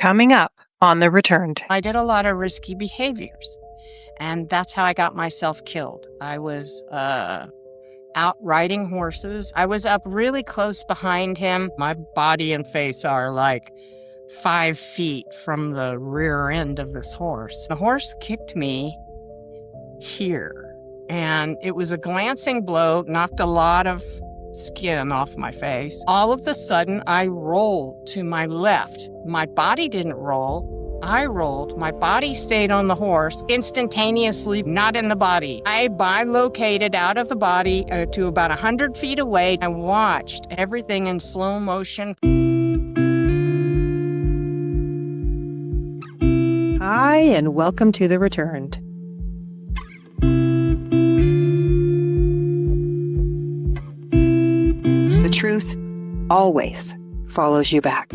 Coming up on The Returned. I did a lot of risky behaviors, and that's how I got myself killed. I was out riding horses. I was up really close behind him. My body and face are like 5 feet from the rear end of this horse. The horse kicked me here, and it was a glancing blow, knocked a lot of skin off my face. All of a sudden, I rolled to my left. My body didn't roll. I rolled. My body stayed on the horse instantaneously, not in the body. I bilocated out of the body to about 100 feet away. I watched everything in slow motion. Hi, and welcome to The Returned. The truth always follows you back.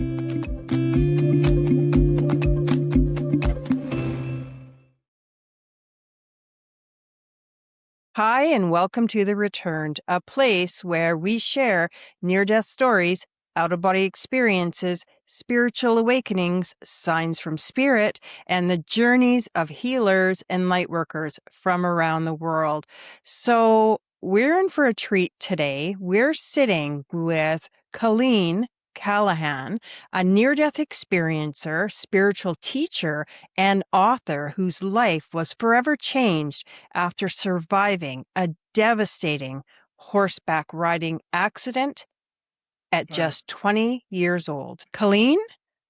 Hi, and welcome to The Returned, a place where we share near-death stories, out-of-body experiences, spiritual awakenings, signs from spirit, and the journeys of healers and lightworkers from around the world. So we're in for a treat today. We're sitting with Colleen Callahan, a near-death experiencer, spiritual teacher, and author whose life was forever changed after surviving a devastating horseback riding accident at just 20 years old. Colleen,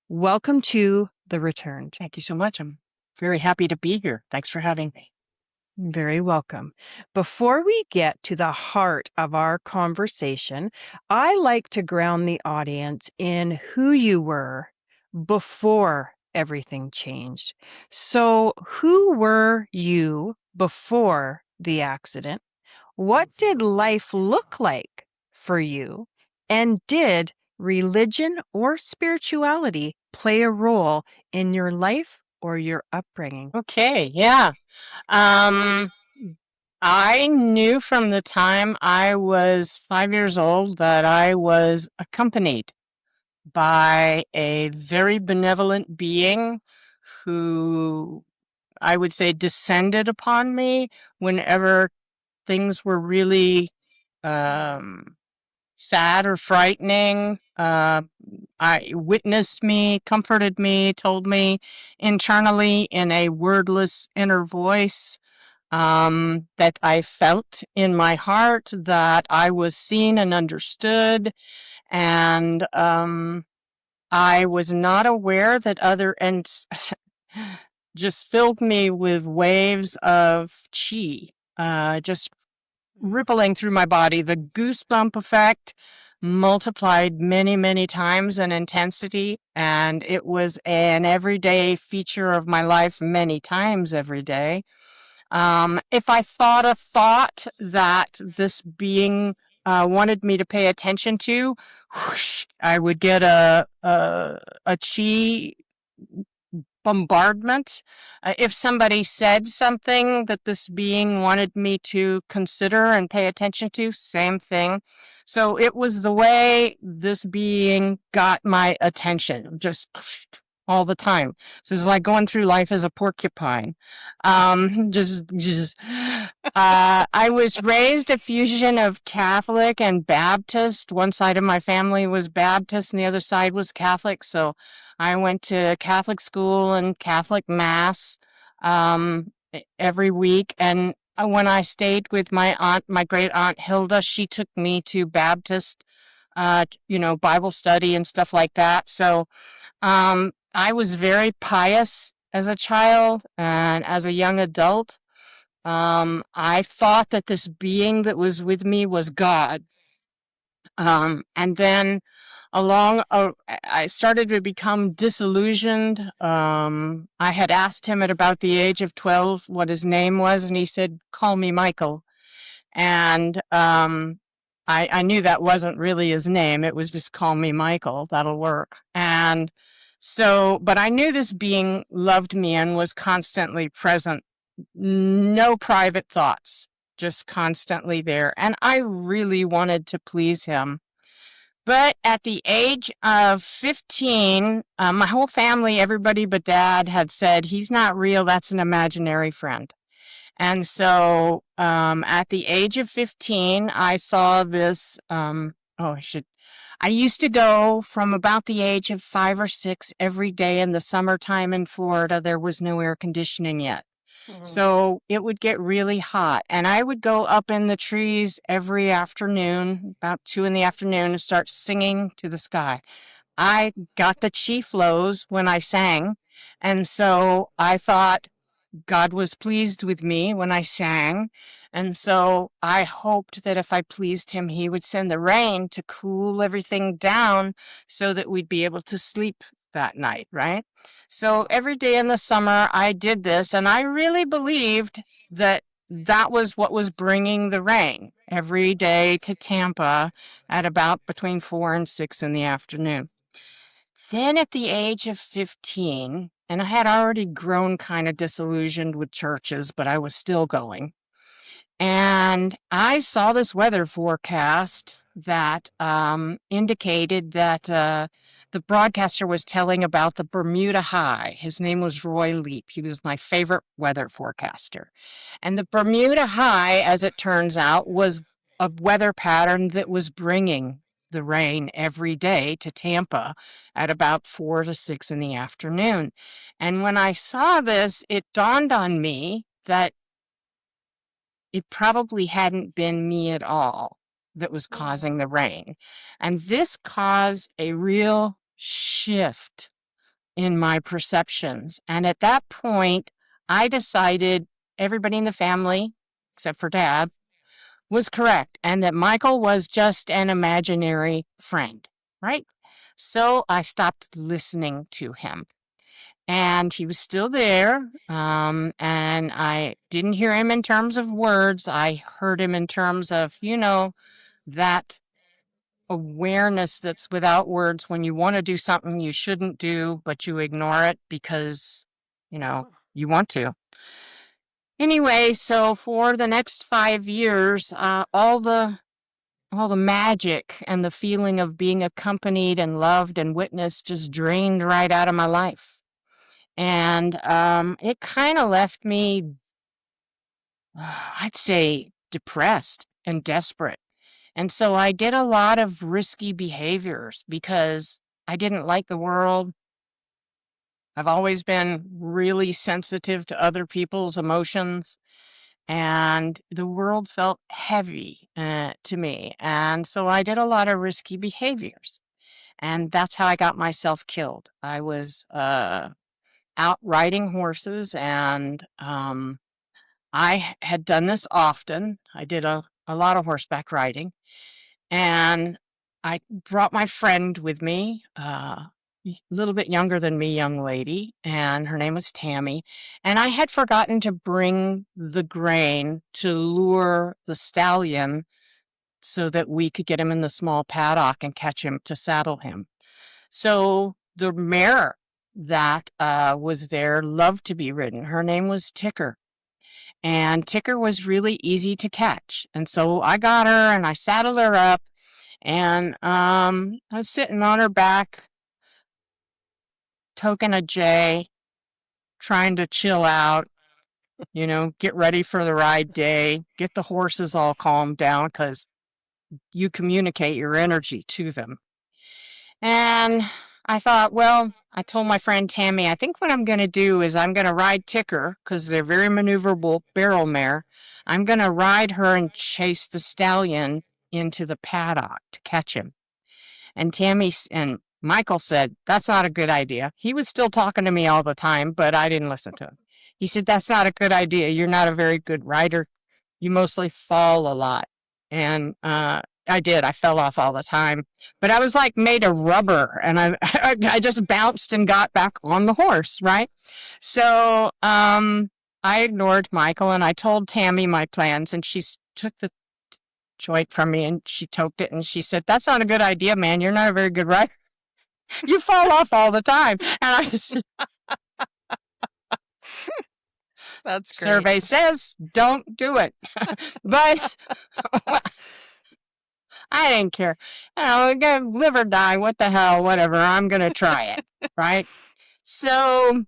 welcome to The Returned. Thank you so much. I'm very happy to be here. Thanks for having me. Very welcome. Before we get to the heart of our conversation, I like to ground the audience in who you were before everything changed. So, who were you before the accident? What did life look like for you? And did religion or spirituality play a role in your life or your upbringing? Okay, yeah. I knew from the time I was 5 years old that I was accompanied by a very benevolent being who I would say descended upon me whenever things were really sad or frightening. I witnessed me, comforted me, told me internally in a wordless inner voice that I felt in my heart that I was seen and understood. And I was not aware that and just filled me with waves of chi, just rippling through my body. The goosebump effect multiplied many, many times in intensity, and it was an everyday feature of my life many times every day. If I thought a thought that this being wanted me to pay attention to, whoosh, I would get a chi bombardment. If somebody said something that this being wanted me to consider and pay attention to, same thing. So it was the way this being got my attention, just all the time. So it's like going through life as a porcupine. I was raised a fusion of Catholic and Baptist. One side of my family was Baptist and the other side was Catholic. So I went to Catholic school and Catholic mass every week. And when I stayed with my aunt, my great aunt Hilda, she took me to Baptist, Bible study and stuff like that. So I was very pious as a child and as a young adult. I thought that this being that was with me was God. And then I started to become disillusioned. I had asked him at about the age of 12 what his name was, and he said, "Call me Michael." And I knew that wasn't really his name. It was just "Call me Michael. That'll work." And so, but I knew this being loved me and was constantly present. No private thoughts, just constantly there. And I really wanted to please him. But at the age of 15, my whole family, everybody but dad, had said, he's not real, that's an imaginary friend. And so at the age of 15, I saw this. I used to go from about the age of 5 or 6 every day in the summertime in Florida. There was no air conditioning yet. So it would get really hot. And I would go up in the trees every afternoon, about 2 in the afternoon, and start singing to the sky. I got the chief lows when I sang. And so I thought, God was pleased with me when I sang. And so I hoped that if I pleased him, he would send the rain to cool everything down so that we'd be able to sleep that night, right? So every day in the summer, I did this, and I really believed that that was what was bringing the rain every day to Tampa at about between 4 and 6 in the afternoon. Then at the age of 15, and I had already grown kind of disillusioned with churches, but I was still going. And I saw this weather forecast that indicated that the broadcaster was telling about the Bermuda High. His name was Roy Leap. He was my favorite weather forecaster. And the Bermuda High, as it turns out, was a weather pattern that was bringing the rain every day to Tampa at about 4 to 6 in the afternoon. And when I saw this, it dawned on me that it probably hadn't been me at all that was causing the rain. And this caused a real shift in my perceptions. And at that point, I decided everybody in the family, except for dad, was correct, and that Michael was just an imaginary friend, right? So I stopped listening to him. And he was still there, and I didn't hear him in terms of words. I heard him in terms of, that awareness that's without words when you want to do something you shouldn't do, but you ignore it because, you want to. Anyway, so for the next 5 years, all the magic and the feeling of being accompanied and loved and witnessed just drained right out of my life. And it kind of left me, I'd say, depressed and desperate. And so I did a lot of risky behaviors because I didn't like the world. I've always been really sensitive to other people's emotions, and the world felt heavy to me. And so I did a lot of risky behaviors. And that's how I got myself killed. I was out riding horses, and I had done this often. I did a lot of horseback riding, and I brought my friend with me, a little bit younger than me, young lady, and her name was Tammy. And I had forgotten to bring the grain to lure the stallion so that we could get him in the small paddock and catch him to saddle him. So the mare that was there loved to be ridden. Her name was Ticker. And Ticker was really easy to catch. And so I got her and I saddled her up, and I was sitting on her back, toking a J, trying to chill out, get ready for the ride day, get the horses all calmed down because you communicate your energy to them. And I thought, well, I told my friend Tammy, I think what I'm going to do is I'm going to ride Ticker because they're very maneuverable barrel mare. I'm going to ride her and chase the stallion into the paddock to catch him. And Tammy and Michael said, that's not a good idea. He was still talking to me all the time, but I didn't listen to him. He said, that's not a good idea. You're not a very good rider. You mostly fall a lot. And I did. I fell off all the time. But I was like made of rubber, and I just bounced and got back on the horse, right? So I ignored Michael, and I told Tammy my plans, and she took the joint from me, and she toked it, and she said, that's not a good idea, man. You're not a very good rider. You fall off all the time. And I said, That's great. survey says don't do it. But I didn't care. Live or die, what the hell, whatever. I'm going to try it, right? So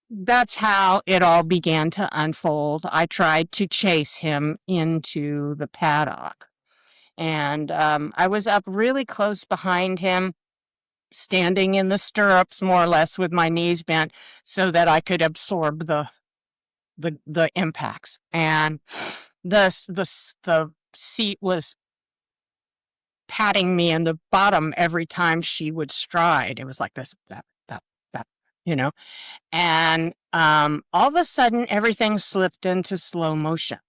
that's how it all began to unfold. I tried to chase him into the paddock. And I was up really close behind him, standing in the stirrups, more or less, with my knees bent so that I could absorb the impacts. And the seat was patting me in the bottom every time she would stride. It was like this, that, and all of a sudden everything slipped into slow motion.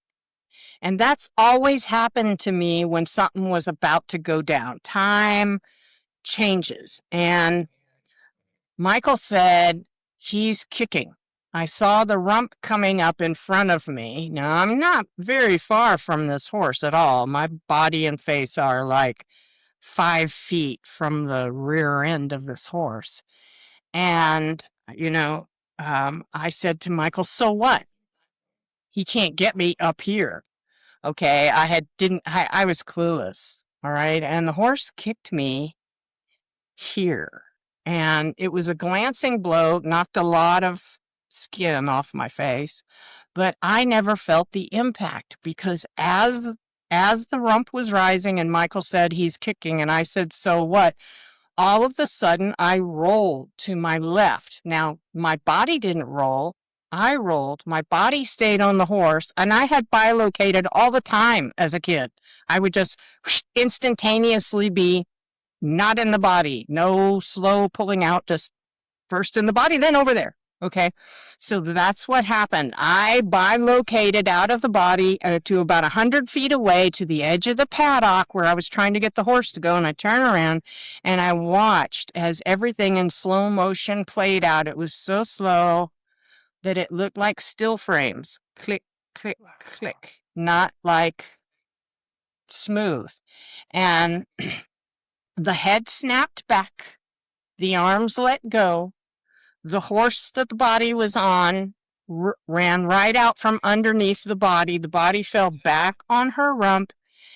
And that's always happened to me when something was about to go down. Time changes. And Michael said, he's kicking. I saw the rump coming up in front of me. Now, I'm not very far from this horse at all. My body and face are like 5 feet from the rear end of this horse. And, I said to Michael, so what? He can't get me up here. Okay, I was clueless. All right. And the horse kicked me here. And it was a glancing blow, knocked a lot of skin off my face, but I never felt the impact because as the rump was rising and Michael said he's kicking and I said, so what? All of a sudden I rolled to my left. Now my body didn't roll. I rolled, my body stayed on the horse, and I had bilocated all the time as a kid. I would just instantaneously be not in the body, no slow pulling out, just first in the body, then over there. Okay, so that's what happened. I bilocated out of the body to about 100 feet away to the edge of the paddock where I was trying to get the horse to go, and I turned around and I watched as everything in slow motion played out. It was so slow that it looked like still frames. Click, click, click. Not like smooth. And the head snapped back. The arms let go. The horse that the body was on ran right out from underneath the body. The body fell back on her rump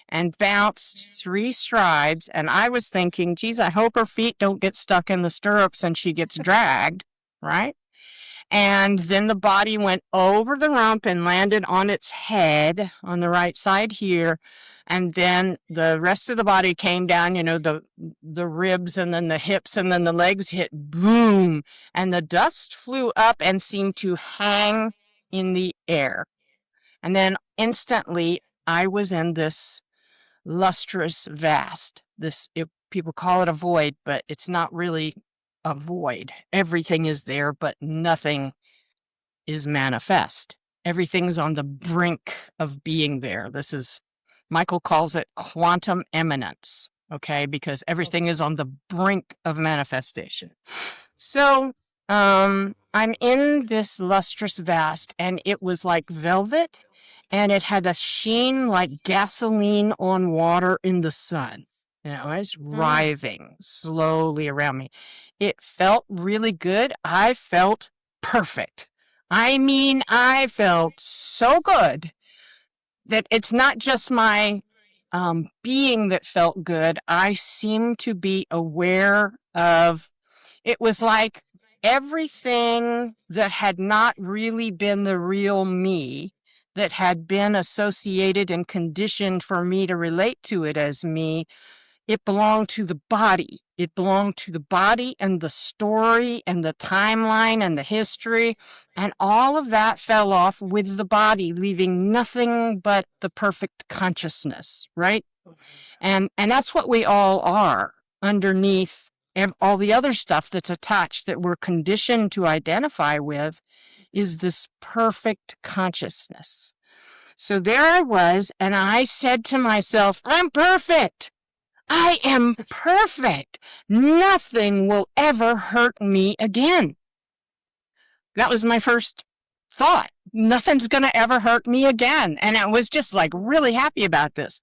and bounced 3 strides. And I was thinking, geez, I hope her feet don't get stuck in the stirrups and she gets dragged, right? And then the body went over the rump and landed on its head on the right side here. And then the rest of the body came down, the ribs and then the hips and then the legs hit, boom. And the dust flew up and seemed to hang in the air. And then instantly I was in this lustrous vast. People call it a void, but it's not really a void. Everything is there, but nothing is manifest. Everything's on the brink of being there. Michael calls it quantum eminence, okay? Because everything is on the brink of manifestation. So, I'm in this lustrous vast, and it was like velvet, and it had a sheen like gasoline on water in the sun. It was writhing slowly around me. It felt really good. I felt perfect. I mean, I felt so good that it's not just my being that felt good. I seemed to be aware of, it was like everything that had not really been the real me, that had been associated and conditioned for me to relate to it as me, it belonged to the body. It belonged to the body and the story and the timeline and the history. And all of that fell off with the body, leaving nothing but the perfect consciousness, right? And that's what we all are underneath all the other stuff that's attached that we're conditioned to identify with is this perfect consciousness. So there I was, and I said to myself, I'm perfect. I am perfect. Nothing will ever hurt me again. That was my first thought. Nothing's going to ever hurt me again. And I was just like really happy about this.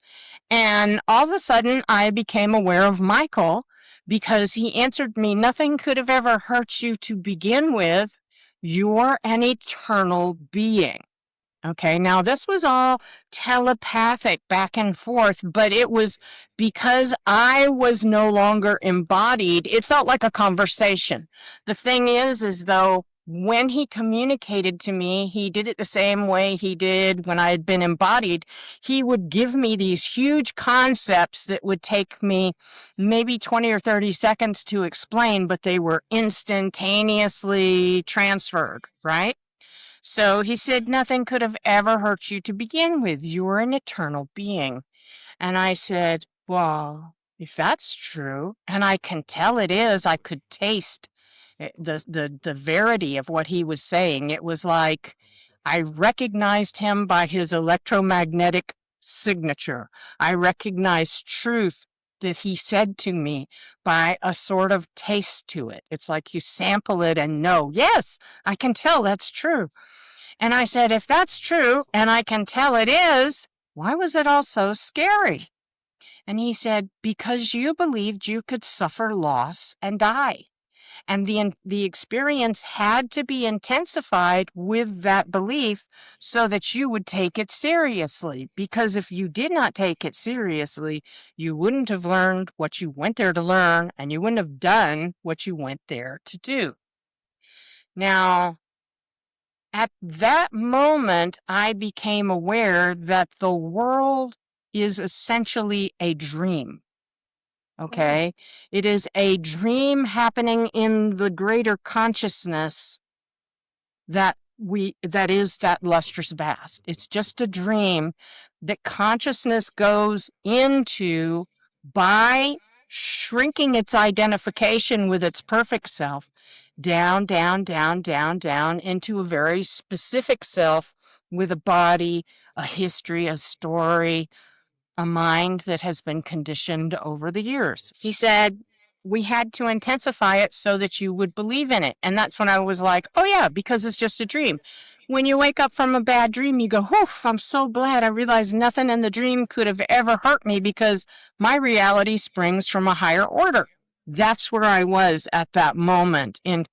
And all of a sudden I became aware of Michael because he answered me, nothing could have ever hurt you to begin with. You're an eternal being. Okay, now this was all telepathic back and forth, but it was because I was no longer embodied. It felt like a conversation. The thing is though, when he communicated to me, he did it the same way he did when I had been embodied. He would give me these huge concepts that would take me maybe 20 or 30 seconds to explain, but they were instantaneously transferred, right? So he said, nothing could have ever hurt you to begin with. You are an eternal being. And I said, well, if that's true, and I can tell it is, I could taste the verity of what he was saying. It was like I recognized him by his electromagnetic signature. I recognized truth that he said to me by a sort of taste to it. It's like you sample it and know, yes, I can tell that's true. And I said, if that's true, and I can tell it is, why was it all so scary? And he said, because you believed you could suffer loss and die. And the experience had to be intensified with that belief so that you would take it seriously. Because if you did not take it seriously, you wouldn't have learned what you went there to learn, and you wouldn't have done what you went there to do. Now, at that moment, I became aware that the world is essentially a dream. Okay? It is a dream happening in the greater consciousness that is that lustrous vast. It's just a dream that consciousness goes into by shrinking its identification with its perfect self down, down, down, down, down into a very specific self with a body, a history, a story, a mind that has been conditioned over the years. He said, we had to intensify it so that you would believe in it. And that's when I was like, oh yeah, because it's just a dream. When you wake up from a bad dream, you go, oof, I'm so glad I realized nothing in the dream could have ever hurt me because my reality springs from a higher order. That's where I was at that moment in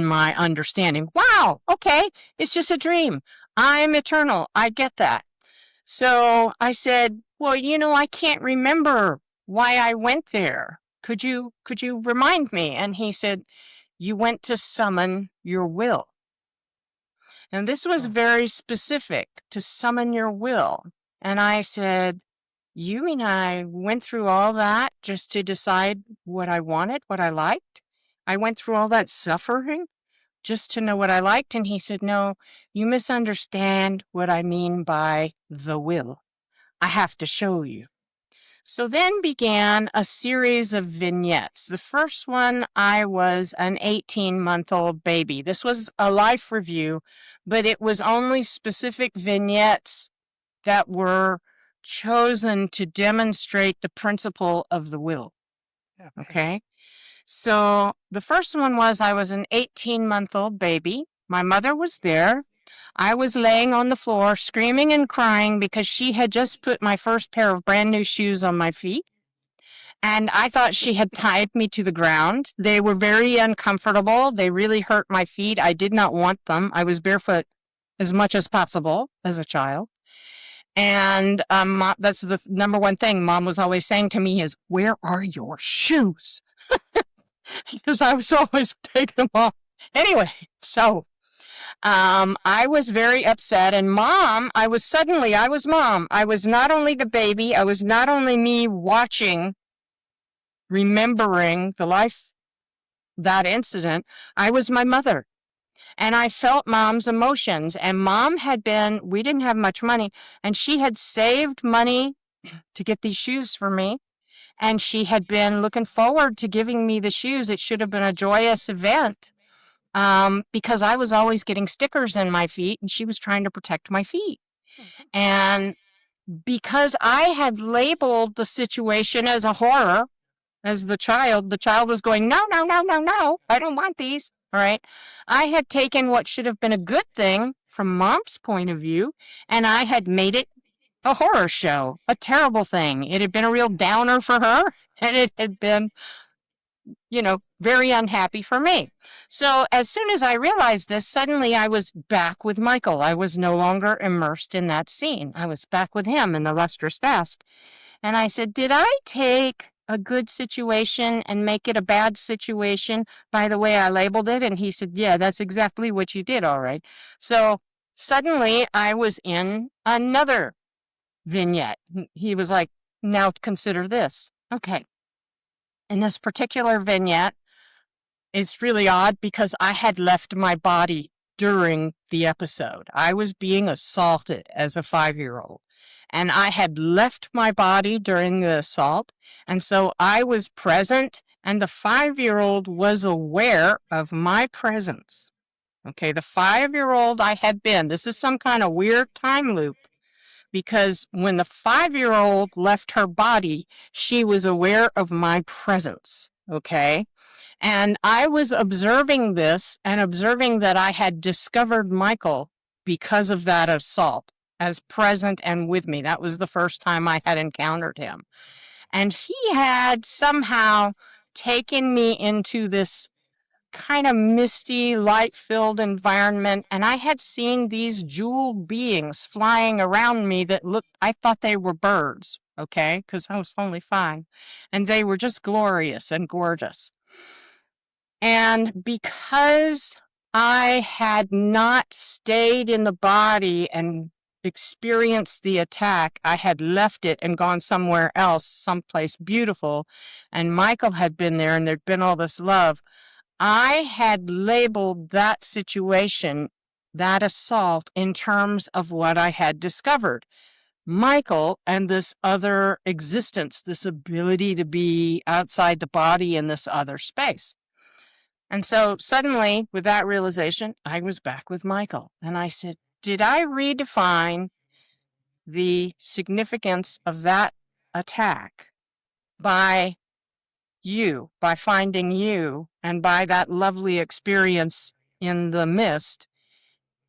my understanding. Wow, okay, it's just a dream. I'm eternal. I get that. So I said, well, I can't remember why I went there. Could you remind me? And he said, you went to summon your will. And this was very specific, to summon your will. And I said, you mean I went through all that just to decide what I wanted, what I liked? I went through all that suffering just to know what I liked? And he said, no, you misunderstand what I mean by the will. I have to show you. So then began a series of vignettes. The first one, I was an 18-month-old baby. This was a life review, but it was only specific vignettes that were chosen to demonstrate the principle of the will. Okay? So the first one was I was an 18-month-old baby. My mother was there. I was laying on the floor screaming and crying because she had just put my first pair of brand new shoes on my feet. And I thought she had tied me to the ground. They were very uncomfortable. They really hurt my feet. I did not want them. I was barefoot as much as possible as a child. And that's the number one thing Mom was always saying to me is, where are your shoes? Because I was always taking them off. Anyway, so I was very upset, and Mom, I was Mom. I was not only the baby, I was not only me watching, remembering the life, that incident, I was my mother. And I felt Mom's emotions, and Mom we didn't have much money, and she had saved money to get these shoes for me. And she had been looking forward to giving me the shoes. It should have been a joyous event. Because I was always getting stickers in my feet, and she was trying to protect my feet. And because I had labeled the situation as a horror, as the child was going, no, no, no, no, no, I don't want these. All right. I had taken what should have been a good thing from Mom's point of view, and I had made it a horror show, a terrible thing. It had been a real downer for her, and it had been very unhappy for me. So as soon as I realized this, suddenly I was back with Michael. I was no longer immersed in that scene. I was back with him in the lustrous past. And I said, did I take a good situation and make it a bad situation by the way I labeled it? And he said, yeah, that's exactly what you did. All right. So suddenly I was in another vignette. He was like, now consider this. Okay. In this particular vignette, it's really odd because I had left my body during the episode. I was being assaulted as a 5-year-old, and I had left my body during the assault, and so I was present, and the 5-year-old was aware of my presence. Okay, the 5-year-old I had been, this is some kind of weird time loop, because when the 5-year-old left her body, she was aware of my presence. Okay. And I was observing this and observing that I had discovered Michael because of that assault as present and with me. That was the first time I had encountered him. And he had somehow taken me into this kind of misty, light-filled environment, and I had seen these jeweled beings flying around me that looked, I thought they were birds, okay, because I was only 5, and they were just glorious and gorgeous. And because I had not stayed in the body and experienced the attack, I had left it and gone somewhere else, someplace beautiful, and Michael had been there and there'd been all this love. I had labeled that situation, that assault, in terms of what I had discovered. Michael and this other existence, this ability to be outside the body in this other space. And so suddenly, with that realization, I was back with Michael. And I said, did I redefine the significance of that attack by finding you, and by that lovely experience in the mist,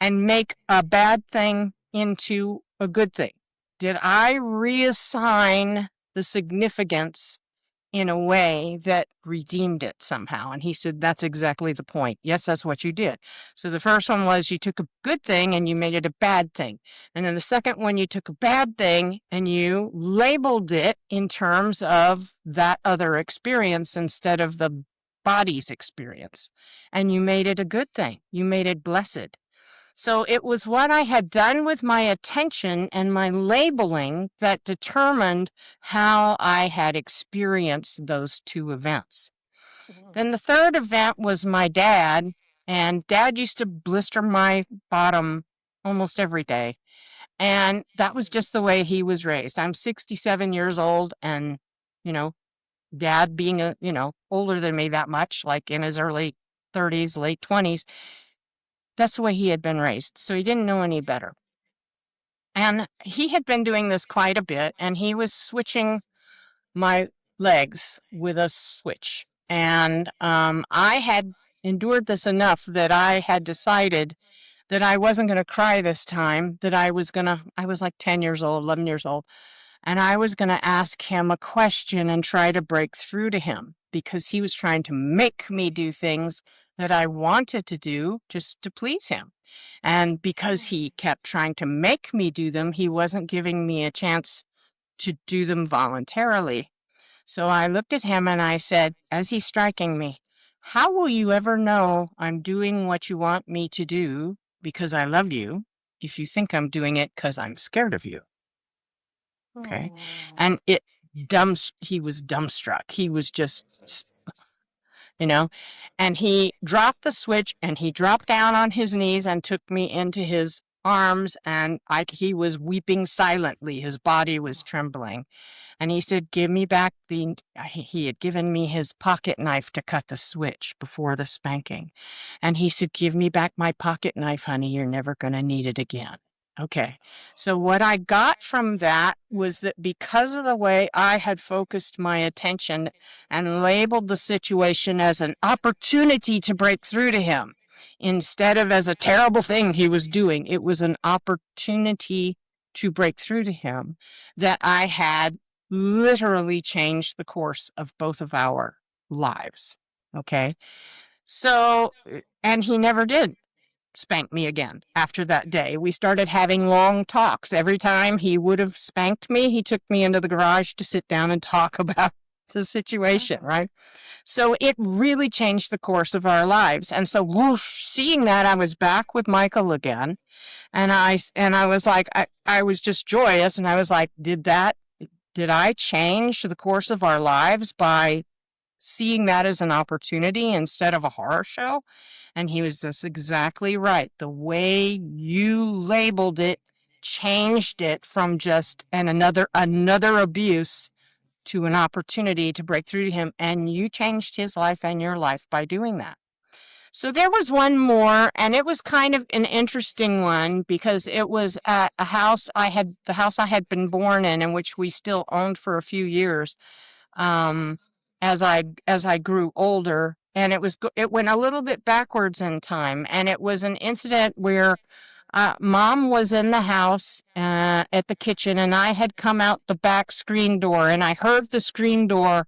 and make a bad thing into a good thing? Did I reassign the significance in a way that redeemed it somehow? And he said, that's exactly the point. Yes, that's what you did. So the first one was you took a good thing and you made it a bad thing. And then the second one, you took a bad thing and you labeled it in terms of that other experience instead of the body's experience. And you made it a good thing. You made it blessed. So it was what I had done with my attention and my labeling that determined how I had experienced those two events. Then the third event was my dad, and Dad used to blister my bottom almost every day. And that was just the way he was raised. I'm 67 years old, and, Dad being older than me that much, like in his early 30s, late 20s, that's the way he had been raised, so he didn't know any better. And he had been doing this quite a bit, and he was switching my legs with a switch. And I had endured this enough that I had decided that I wasn't going to cry this time, that I was like 10 years old, 11 years old, and I was going to ask him a question and try to break through to him, because he was trying to make me do things that I wanted to do just to please him. And because he kept trying to make me do them, he wasn't giving me a chance to do them voluntarily. So I looked at him and I said, as he's striking me, how will you ever know I'm doing what you want me to do because I love you if you think I'm doing it because I'm scared of you? Okay. And he was dumbstruck. He was just, and he dropped the switch and he dropped down on his knees and took me into his arms, and he was weeping silently. His body was trembling. And he said, give me back he had given me his pocket knife to cut the switch before the spanking. And he said, give me back my pocket knife, honey. You're never going to need it again. Okay. So what I got from that was that because of the way I had focused my attention and labeled the situation as an opportunity to break through to him, instead of as a terrible thing he was doing, it was an opportunity to break through to him, that I had literally changed the course of both of our lives. Okay. So, and he never did spank me again after that day. We started having long talks. Every time he would have spanked me, he took me into the garage to sit down and talk about the situation, right? So it really changed the course of our lives. And so whoosh, seeing that, I was back with Michael again. And I was like, I was just joyous. And I was like, did I change the course of our lives by seeing that as an opportunity instead of a horror show? And he was just exactly right. The way you labeled it changed it from just another abuse to an opportunity to break through to him. And you changed his life and your life by doing that. So there was one more, and it was kind of an interesting one because it was at the house I had been born in which we still owned for a few years. As I grew older, and it went a little bit backwards in time, and it was an incident where Mom was in the house at the kitchen, and I had come out the back screen door, and I heard the screen door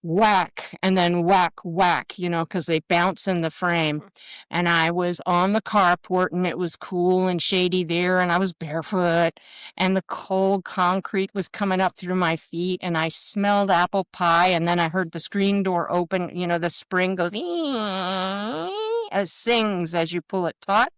whack and then whack, whack, because they bounce in the frame. And I was on the carport and it was cool and shady there and I was barefoot and the cold concrete was coming up through my feet and I smelled apple pie and then I heard the screen door open, the spring goes, it sings as you pull it taut.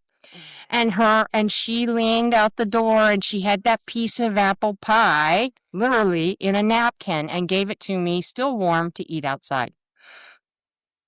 And she leaned out the door and she had that piece of apple pie, literally in a napkin, and gave it to me, still warm, to eat outside.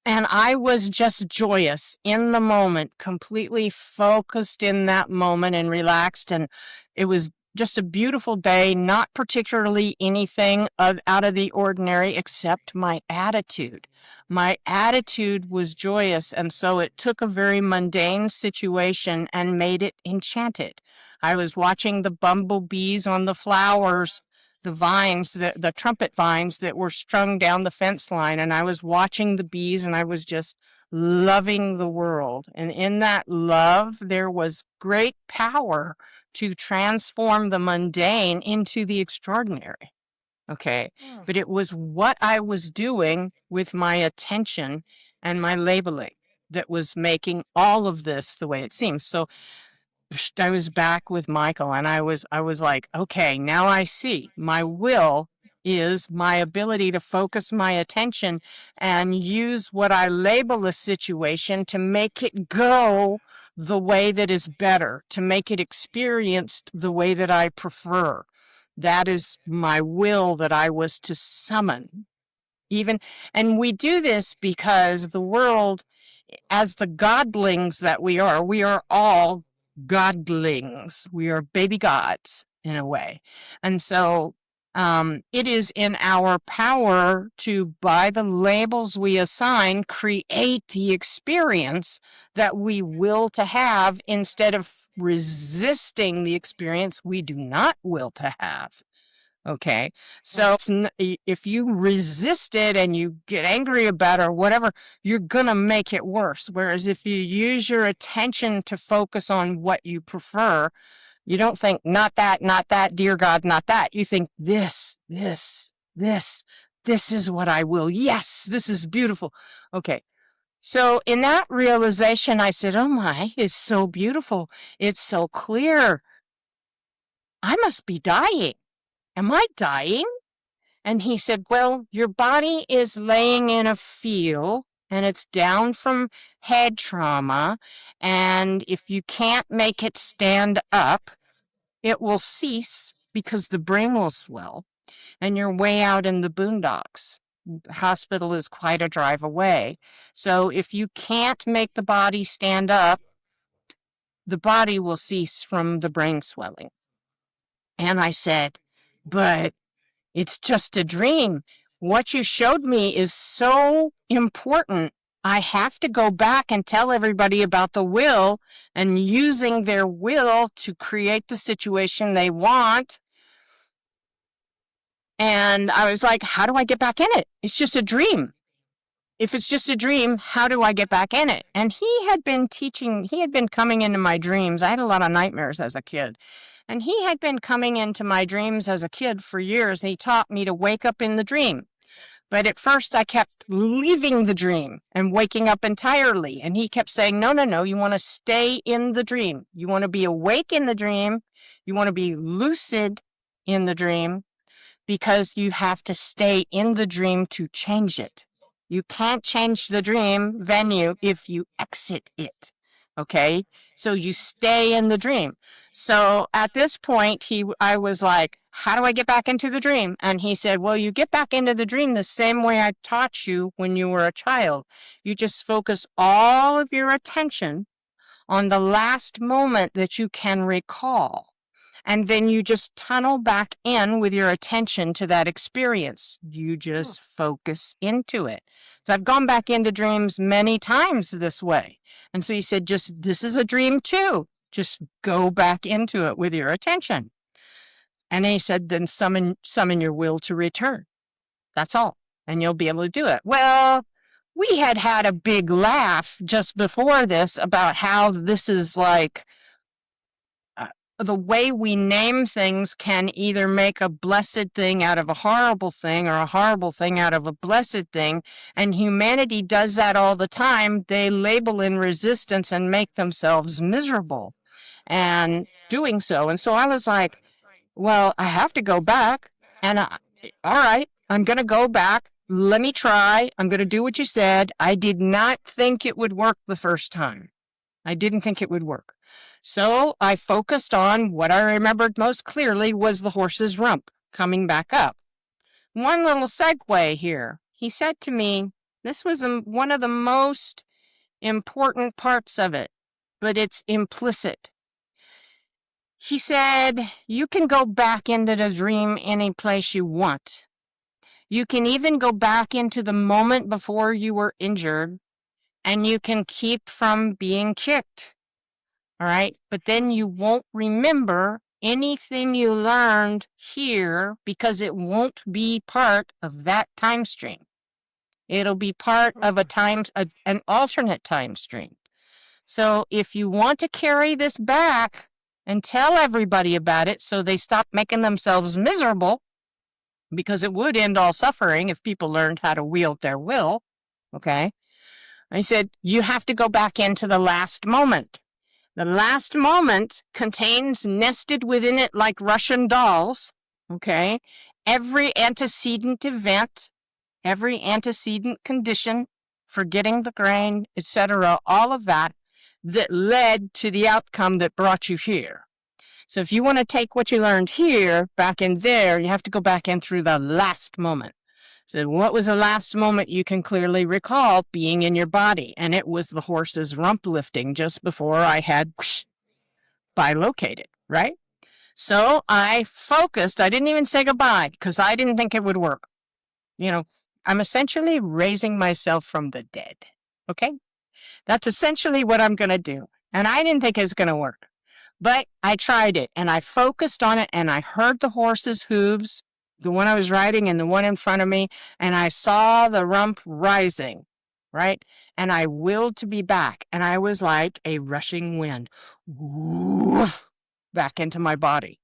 And I was just joyous in the moment, completely focused in that moment and relaxed. And it was just a beautiful day, not particularly anything out of the ordinary except my attitude. My attitude was joyous, and so it took a very mundane situation and made it enchanted. I was watching the bumblebees on the flowers, the vines, the trumpet vines that were strung down the fence line, and I was watching the bees, and I was just loving the world. And in that love, there was great power to transform the mundane into the extraordinary. Okay. But it was what I was doing with my attention and my labeling that was making all of this the way it seems. So I was back with Michael and I was like, okay, now I see my will is my ability to focus my attention and use what I label a situation to make it go the way that is better, to make it experienced the way that I prefer. That is my will that I was to summon. And we do this because the world, as the godlings that we are all godlings. We are baby gods in a way. And so it is in our power to, by the labels we assign, create the experience that we will to have instead of resisting the experience we do not will to have. Okay, so if you resist it and you get angry about it or whatever, you're going to make it worse. Whereas if you use your attention to focus on what you prefer, you don't think, not that, dear God, not that. You think, this is what I will. Yes, this is beautiful. Okay. So in that realization, I said, oh my, it's so beautiful. It's so clear. I must be dying. Am I dying? And he said, well, your body is laying in a field and it's down from head trauma. And if you can't make it stand up, it will cease because the brain will swell and you're way out in the boondocks. The hospital is quite a drive away. So if you can't make the body stand up, the body will cease from the brain swelling. And I said, but it's just a dream. What you showed me is so important. I have to go back and tell everybody about the will and using their will to create the situation they want. And I was like, how do I get back in it? It's just a dream. If it's just a dream, how do I get back in it? And he had been coming into my dreams. I had a lot of nightmares as a kid. And he had been coming into my dreams as a kid for years. He taught me to wake up in the dream. But at first I kept leaving the dream and waking up entirely. And he kept saying, no, no, no, you want to stay in the dream. You want to be awake in the dream. You want to be lucid in the dream, because you have to stay in the dream to change it. You can't change the dream venue if you exit it. Okay? So you stay in the dream. So at this point, I was like, how do I get back into the dream? And he said, well, you get back into the dream the same way I taught you when you were a child. You just focus all of your attention on the last moment that you can recall. And then you just tunnel back in with your attention to that experience. You just focus into it. So I've gone back into dreams many times this way. And so he said, this is a dream too. Just go back into it with your attention. And he said, then summon your will to return. That's all. And you'll be able to do it. Well, we had a big laugh just before this about how this is like, the way we name things can either make a blessed thing out of a horrible thing or a horrible thing out of a blessed thing. And humanity does that all the time. They label in resistance and make themselves miserable and doing so. And so I was like, well, I have to go back. And all right, I'm going to go back. Let me try. I'm going to do what you said. I did not think it would work the first time. I didn't think it would work. So I focused on what I remembered most clearly was the horse's rump coming back up. One little segue here. He said to me, this was one of the most important parts of it, but it's implicit. He said, you can go back into the dream any place you want. You can even go back into the moment before you were injured, and you can keep from being kicked. All right. But then you won't remember anything you learned here because it won't be part of that time stream. It'll be part of an alternate time stream. So if you want to carry this back and tell everybody about it so they stop making themselves miserable, because it would end all suffering if people learned how to wield their will. Okay. I said, you have to go back into the last moment. The last moment contains nested within it like Russian dolls, okay, every antecedent event, every antecedent condition, forgetting the grain, etc., all of that led to the outcome that brought you here. So if you want to take what you learned here back in there, you have to go back in through the last moment. So what was the last moment you can clearly recall being in your body? And it was the horse's rump lifting just before I had bilocated, right? So I focused. I didn't even say goodbye because I didn't think it would work. I'm essentially raising myself from the dead, okay? That's essentially what I'm going to do. And I didn't think it was going to work. But I tried it, and I focused on it, and I heard the horse's hooves, the one I was riding and the one in front of me, and I saw the rump rising, right? And I willed to be back, and I was like a rushing wind, woof, back into my body.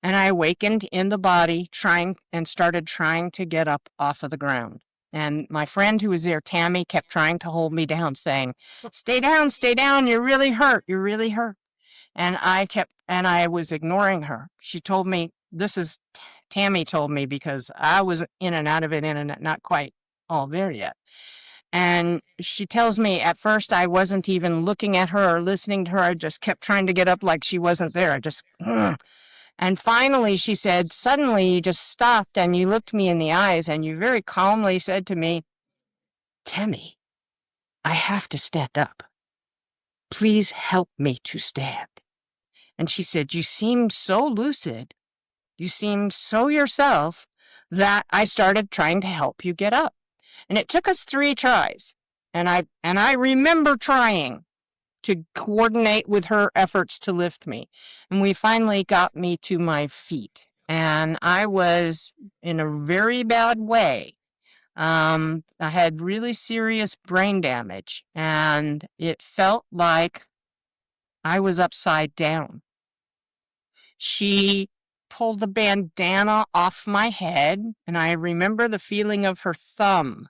And I awakened in the body, started trying to get up off of the ground. And my friend who was there, Tammy, kept trying to hold me down, saying, stay down, you're really hurt. And I was ignoring her. She told me, Tammy told me, because I was in and out of it, not quite all there yet. And she tells me at first I wasn't even looking at her or listening to her. I just kept trying to get up like she wasn't there. And finally she said, suddenly you just stopped and you looked me in the eyes and you very calmly said to me, Tammy, I have to stand up. Please help me to stand. And she said, you seemed so lucid, you seemed so yourself, that I started trying to help you get up. And it took us 3 tries. And I remember trying to coordinate with her efforts to lift me. And we finally got me to my feet. And I was in a very bad way. I had really serious brain damage, and it felt like I was upside down. She pulled the bandana off my head, and I remember the feeling of her thumb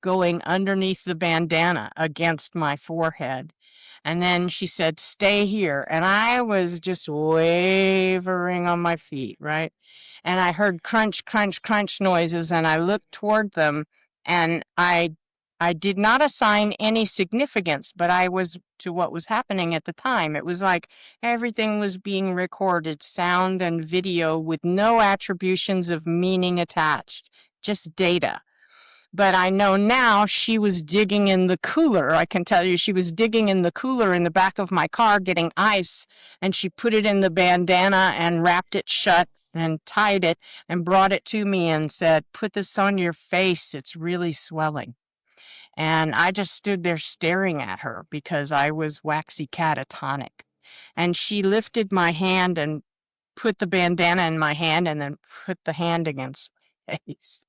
going underneath the bandana against my forehead. And then she said, stay here. And I was just wavering on my feet, right? And I heard crunch, crunch, crunch noises, and I looked toward them, and I did not assign any significance, but I was to what was happening at the time. It was like everything was being recorded, sound and video, with no attributions of meaning attached, just data. But I know now she was digging in the cooler. I can tell you she was digging in the cooler in the back of my car, getting ice, and she put it in the bandana and wrapped it shut and tied it and brought it to me and said, put this on your face. It's really swelling. And I just stood there staring at her because I was waxy catatonic. And she lifted my hand and put the bandana in my hand and then put the hand against my face.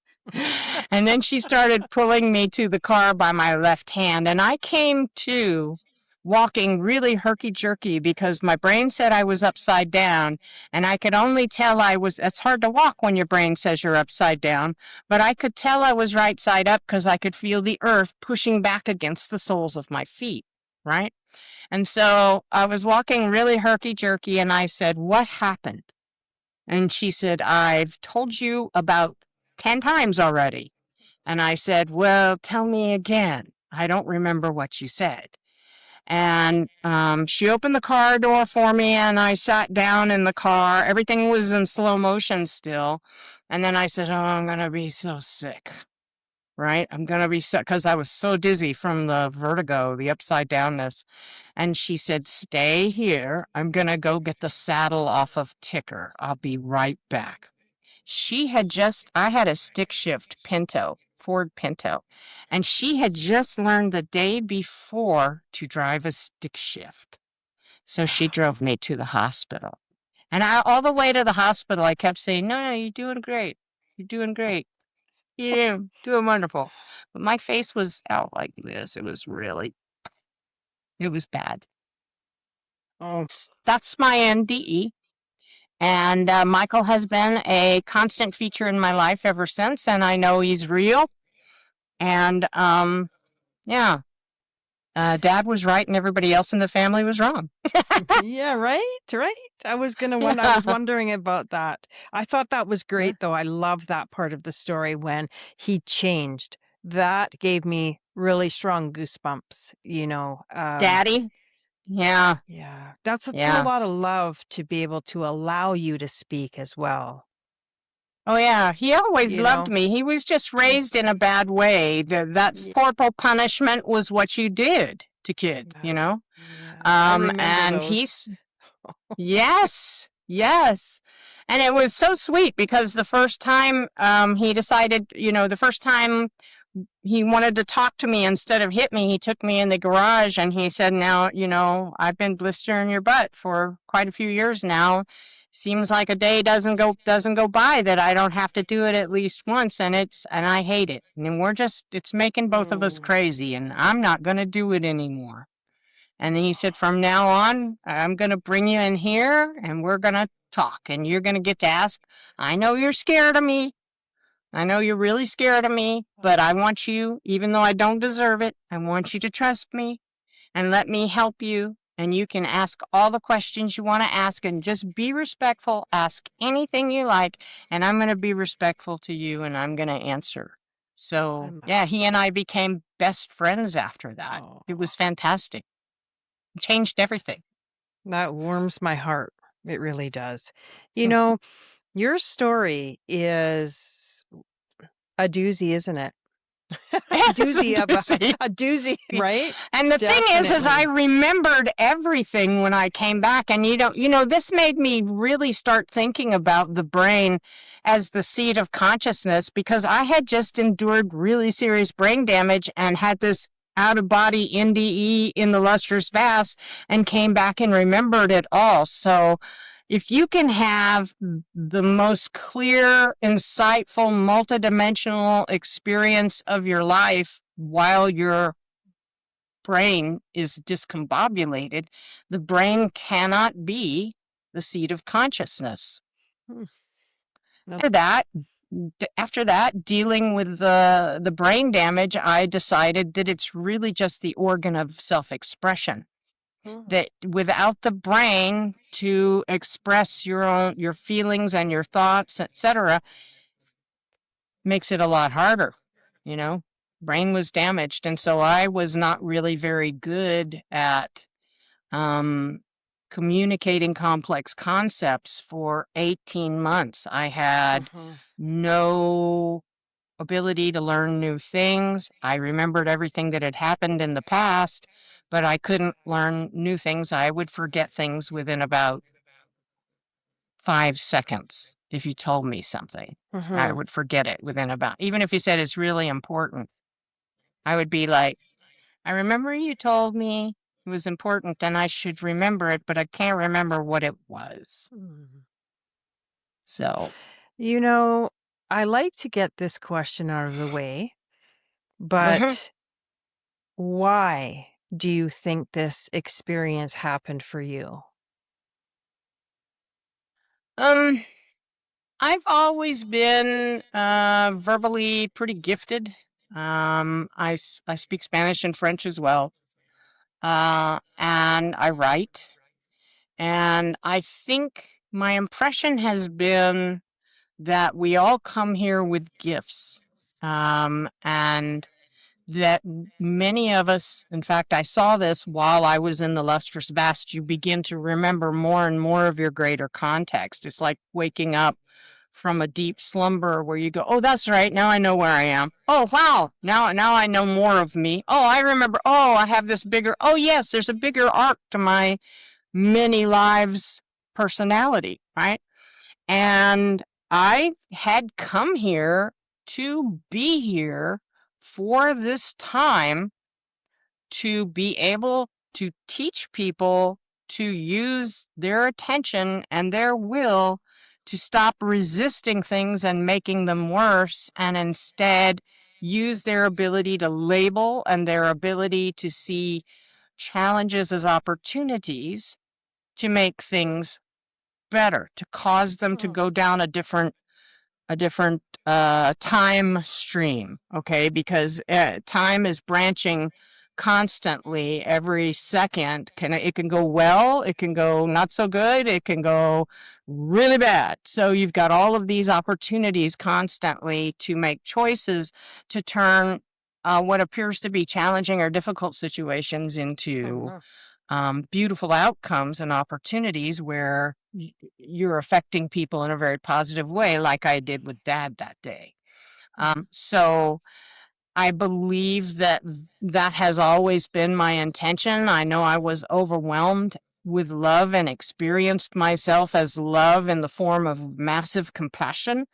And then she started pulling me to the car by my left hand. And I came to walking really herky-jerky because my brain said I was upside down. And I could only tell it's hard to walk when your brain says you're upside down. But I could tell I was right side up because I could feel the earth pushing back against the soles of my feet, right? And so I was walking really herky-jerky, and I said, what happened? And she said, I've told you about 10 times already. And I said, well, tell me again. I don't remember what you said. And she opened the car door for me, and I sat down in the car. Everything was in slow motion still. And then I said, oh, I'm going to be so sick, right? I'm going to be sick because I was so dizzy from the vertigo, the upside downness. And she said, stay here. I'm going to go get the saddle off of Ticker. I'll be right back. I had a stick shift Pinto, Ford Pinto, and she had just learned the day before to drive a stick shift. So she drove me to the hospital. And all the way to the hospital, I kept saying, no, you're doing great. You're doing great. You're doing wonderful. But my face was out like this. It was bad. Oh, That's my NDE. And Michael has been a constant feature in my life ever since, and I know he's real. And yeah, Dad was right, and everybody else in the family was wrong. yeah, right. I was wondering about that. I thought that was great, though. I love that part of the story when he changed. That gave me really strong goosebumps. Daddy? Yeah, Yeah, that's a yeah. lot of love to be able to allow you to speak as well. Oh, yeah. He always You loved know, me. He was just raised in a bad way. That yeah, corporal punishment was what you did to kids, you know? yeah. I remember And those. yes, yes. And it was so sweet because the first time he decided, the first time he wanted to talk to me instead of hit me, he took me in the garage and he said, now, I've been blistering your butt for quite a few years now. Seems like a day doesn't go by that I don't have to do it at least once, and I hate it. And it's making both of us Oh, crazy, and I'm not going to do it anymore. And then he said, from now on, I'm going to bring you in here and we're going to talk, and you're going to get to ask. I know you're scared of me. I know you're really scared of me, but I want you, even though I don't deserve it, I want you to trust me and let me help you. And you can ask all the questions you want to ask and just be respectful. Ask anything you like, and I'm going to be respectful to you and I'm going to answer. I So, love yeah, he and I became best friends after that. Oh, It was fantastic. It changed everything. that warms my heart. It really does. Hmm. Your story is a doozy, isn't it? Yes, a Doozy of doozy. a doozy, right? And the thing is I Definitely. remembered everything when I came back. And this made me really start thinking about the brain as the seat of consciousness, because I had just endured really serious brain damage and had this out of body NDE in the lustrous vast and came back and remembered it all. So if you can have the most clear, insightful, multidimensional experience of your life while your brain is discombobulated, the brain cannot be the seat of consciousness. Hmm. After that, dealing with the brain damage, I decided that it's really just the organ of self-expression. That without the brain to express your feelings and your thoughts, etc., makes it a lot harder. You know, brain was damaged, and so I was not really very good at communicating complex concepts for 18 months. I had no ability to learn new things. I remembered everything that had happened in the past, but I couldn't learn new things. I would forget things within about 5 seconds. If you told me something, I would forget it within about, even if you said it's really important, I would be like, I remember you told me it was important and I should remember it, but I can't remember what it was. So, You know, I like to get this question out of the way, mhm. but why do you think this experience happened for you? um, I've always been verbally pretty gifted. I speak Spanish and French as well, and I write. And I think my impression has been that we all come here with gifts, and that many of us, in fact, I saw this while I was in the lustrous vast, you begin to remember more and more of your greater context. It's like waking up from a deep slumber where you go, oh, that's right, now I know where I am. Oh, wow, now I know more of me. Oh, I remember, oh, I have this bigger, oh, yes, there's a bigger arc to my many lives personality, right? And I had come here to be here for this time to be able to teach people to use their attention and their will to stop resisting things and making them worse, and instead use their ability to label and their ability to see challenges as opportunities to make things better, to cause them to go down a different time stream, okay? Because time is branching constantly every second. It can go well, it can go not so good, it can go really bad. So you've got all of these opportunities constantly to make choices to turn what appears to be challenging or difficult situations into beautiful outcomes and opportunities where you're affecting people in a very positive way, like I did with Dad that day. So I believe that that has always been my intention. I know I was overwhelmed with love and experienced myself as love in the form of massive compassion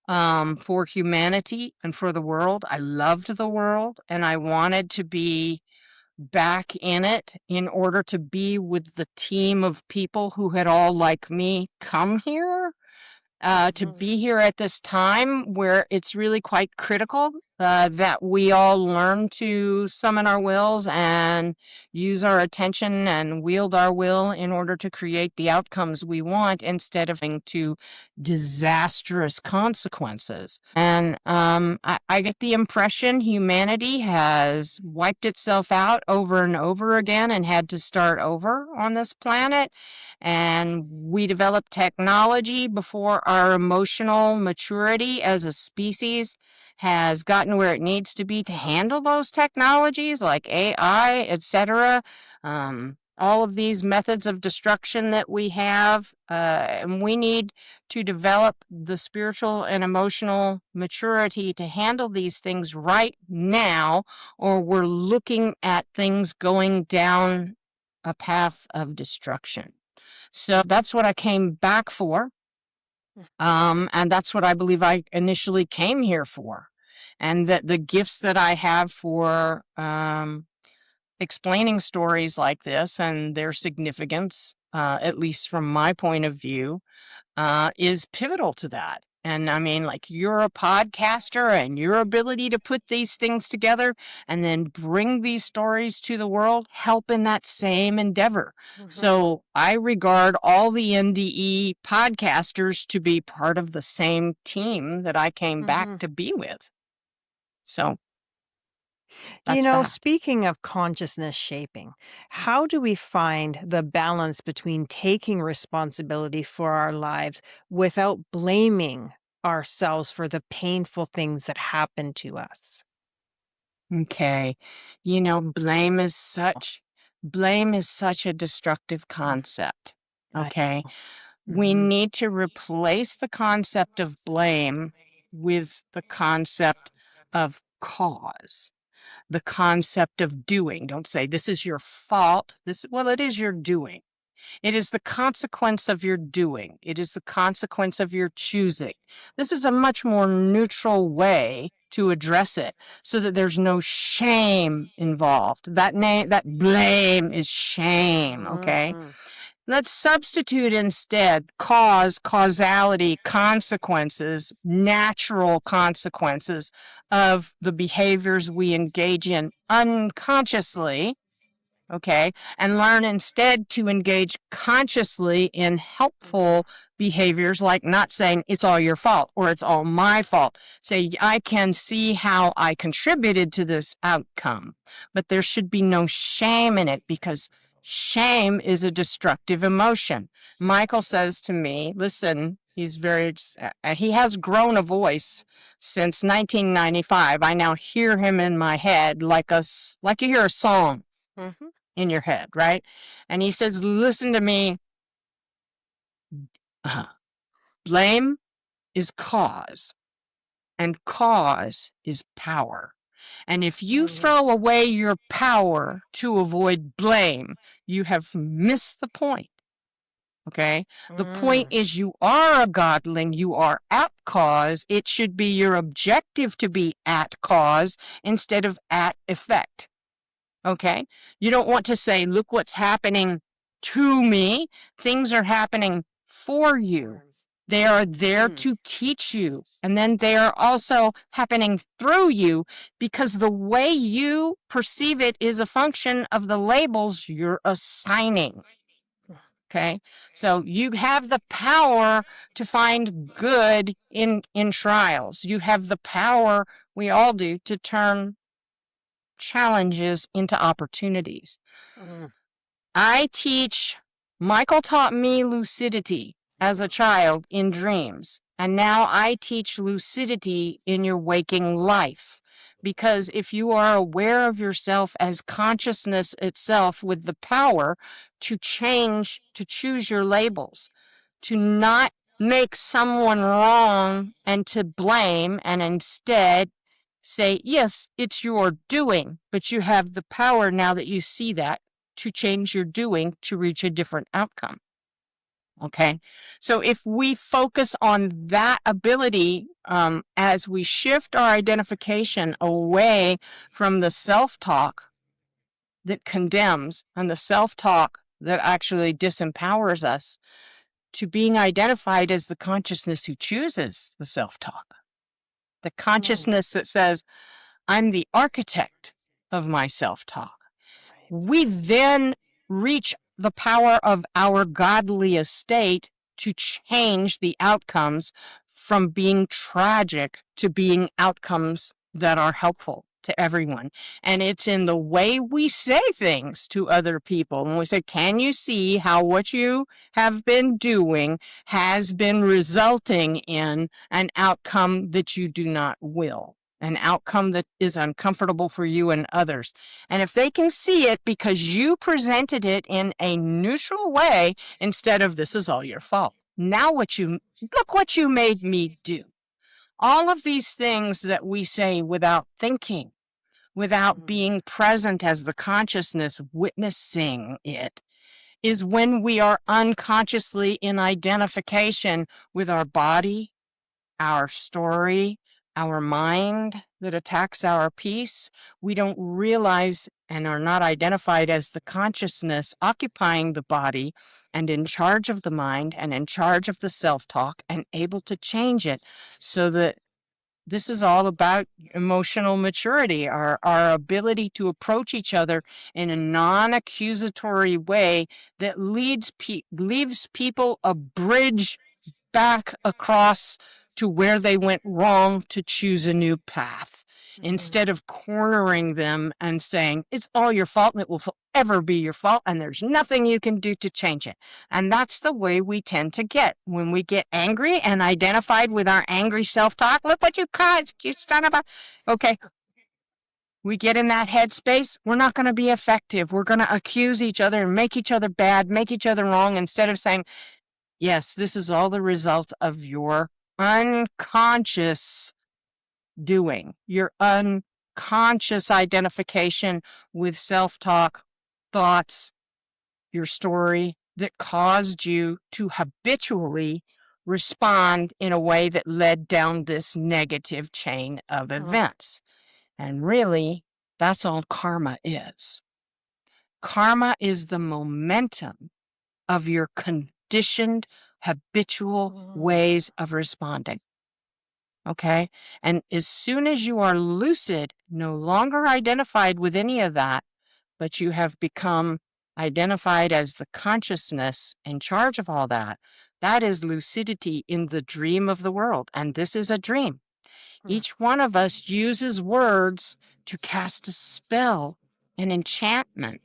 for humanity and for the world. I loved the world and I wanted to be back in it in order to be with the team of people who had all, like me, come here to be here at this time where it's really quite critical that we all learn to summon our wills and use our attention and wield our will in order to create the outcomes we want instead of to disastrous consequences. And I get the impression humanity has wiped itself out over and over again and had to start over on this planet. And we developed technology before our emotional maturity as a species has gotten where it needs to be to handle those technologies like AI, etc. All of these methods of destruction that we have, and we need to develop the spiritual and emotional maturity to handle these things right now, or we're looking at things going down a path of destruction. So that's what I came back for. And that's what I believe I initially came here for. And that the gifts that I have for explaining stories like this and their significance, at least from my point of view, is pivotal to that. And I mean, like, you're a podcaster, and your ability to put these things together and then bring these stories to the world help in that same endeavor. So I regard all the NDE podcasters to be part of the same team that I came back to be with. So that's that. Speaking of consciousness shaping, how do we find the balance between taking responsibility for our lives without blaming ourselves for the painful things that happen to us? Okay. Blame is such a destructive concept. I Okay. know. We need to replace the concept of blame with the concept of cause, the concept of doing. Don't say this is your fault. It is your doing. It is the consequence of your doing. It is the consequence of your choosing. This is a much more neutral way to address it so that there's no shame involved. That blame is shame, okay? Let's substitute instead causality, consequences, natural consequences of the behaviors we engage in unconsciously, okay, and learn instead to engage consciously in helpful behaviors, like not saying it's all your fault or it's all my fault. Say, I can see how I contributed to this outcome, but there should be no shame in it, because shame is a destructive emotion. Michael says to me, listen, he has grown a voice since 1995. I now hear him in my head like you hear a song in your head, right? And he says, listen to me. Blame is cause, and cause is power. And if you throw away your power to avoid blame, you have missed the point. Okay? The point is, you are a godling, you are at cause. It should be your objective to be at cause instead of at effect. Okay? You don't want to say, look what's happening to me. Things are happening for you. They are there to teach you. And then they are also happening through you, because the way you perceive it is a function of the labels you're assigning. Okay? So you have the power to find good in trials. You have the power, we all do, to turn challenges into opportunities. Michael taught me lucidity as a child in dreams, and now I teach lucidity in your waking life. Because if you are aware of yourself as consciousness itself with the power to change, to choose your labels, to not make someone wrong and to blame, and instead say, yes, it's your doing, but you have the power, now that you see that, to change your doing to reach a different outcome. Okay, so if we focus on that ability, as we shift our identification away from the self-talk that condemns and the self-talk that actually disempowers us, to being identified as the consciousness who chooses the self-talk, the consciousness that says, I'm the architect of my self-talk. We then reach the power of our godly estate to change the outcomes from being tragic to being outcomes that are helpful to everyone. And it's in the way we say things to other people. When we say, can you see how what you have been doing has been resulting in an outcome that you do not will? An outcome that is uncomfortable for you and others. And if they can see it because you presented it in a neutral way instead of this is all your fault. Now look what you made me do. All of these things that we say without thinking, without being present as the consciousness witnessing it, is when we are unconsciously in identification with our body, our story, our mind, that attacks our peace, we don't realize and are not identified as the consciousness occupying the body and in charge of the mind and in charge of the self-talk and able to change it, so that this is all about emotional maturity, our ability to approach each other in a non-accusatory way that leaves people a bridge back across to where they went wrong to choose a new path, instead of cornering them and saying, it's all your fault and it will forever be your fault and there's nothing you can do to change it. And that's the way we tend to get when we get angry and identified with our angry self-talk. Look what you caused, you son of a... Okay. We get in that headspace, we're not going to be effective. We're going to accuse each other and make each other bad, make each other wrong, instead of saying, yes, this is all the result of your unconscious doing, your unconscious identification with self-talk, thoughts, your story that caused you to habitually respond in a way that led down this negative chain of events. And really, that's all karma is. Karma is the momentum of your conditioned, habitual ways of responding. Okay? And as soon as you are lucid, no longer identified with any of that, but you have become identified as the consciousness in charge of all that, that is lucidity in the dream of the world. And this is a dream. Each one of us uses words to cast a spell, an enchantment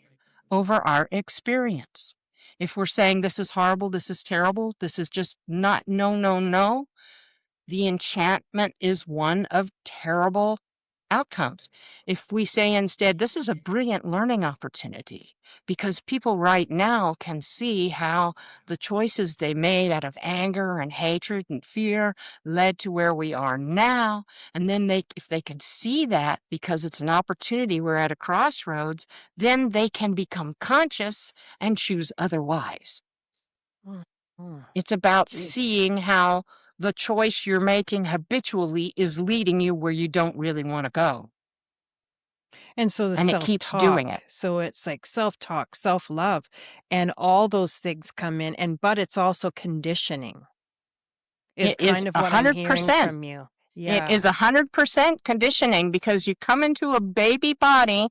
over our experience. If we're saying this is horrible, this is terrible, this is just not, no, the enchantment is one of terrible outcomes. If we say instead, this is a brilliant learning opportunity, because people right now can see how the choices they made out of anger and hatred and fear led to where we are now. And then if they can see that, because it's an opportunity, we're at a crossroads, then they can become conscious and choose otherwise. It's about seeing how the choice you're making habitually is leading you where you don't really want to go. And so the And it keeps doing it. So it's like self-talk, self-love, and all those things come in, but it's also conditioning is It is kind of what I'm hearing 100%. from you. It is 100% conditioning, because you come into a baby body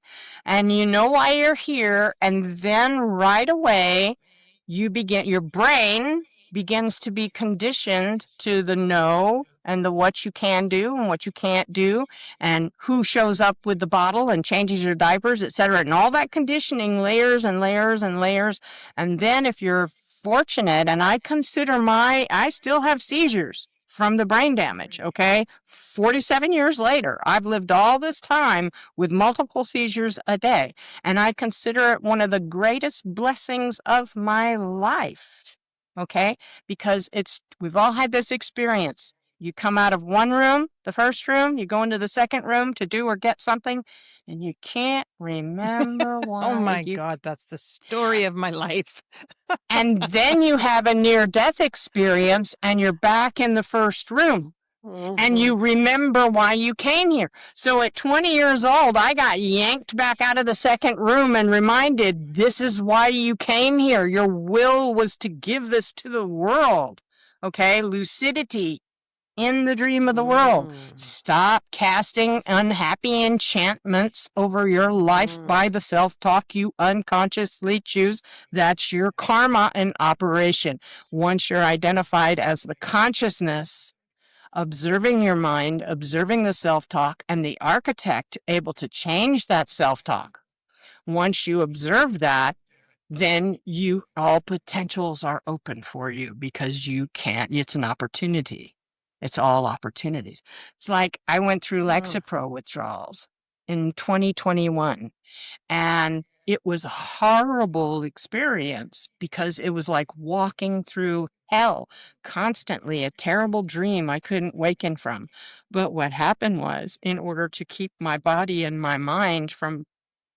and you know why you're here, and then right away your brain begins to be conditioned to the no and the what you can do and what you can't do, and who shows up with the bottle and changes your diapers, etc. And all that conditioning layers and layers and layers. And then if you're fortunate, and I still have seizures from the brain damage, okay? 47 years later, I've lived all this time with multiple seizures a day, and I consider it one of the greatest blessings of my life, okay? Because we've all had this experience. You come out of one room, the first room, you go into the second room to do or get something, and you can't remember why. Oh my God, that's the story of my life. And then you have a near-death experience and you're back in the first room. And you remember why you came here. So at 20 years old, I got yanked back out of the second room and reminded, this is why you came here. Your will was to give this to the world. Okay, lucidity in the dream of the world. Stop casting unhappy enchantments over your life by the self-talk you unconsciously choose. That's your karma in operation. Once you're identified as the consciousness, observing your mind, observing the self-talk, and the architect able to change that self-talk. Once you observe that, then all potentials are open for you, because it's an opportunity. It's all opportunities. It's like I went through Lexapro withdrawals in 2021, and it was a horrible experience, because it was like walking through hell constantly, a terrible dream I couldn't waken from. But what happened was, in order to keep my body and my mind from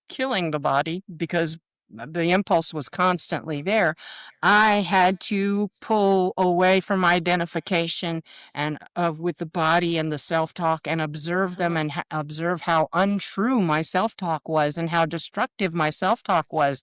killing the body, because the impulse was constantly there. I had to pull away from identification and with the body and the self-talk and observe them Mhm. and observe how untrue my self-talk was and how destructive my self-talk was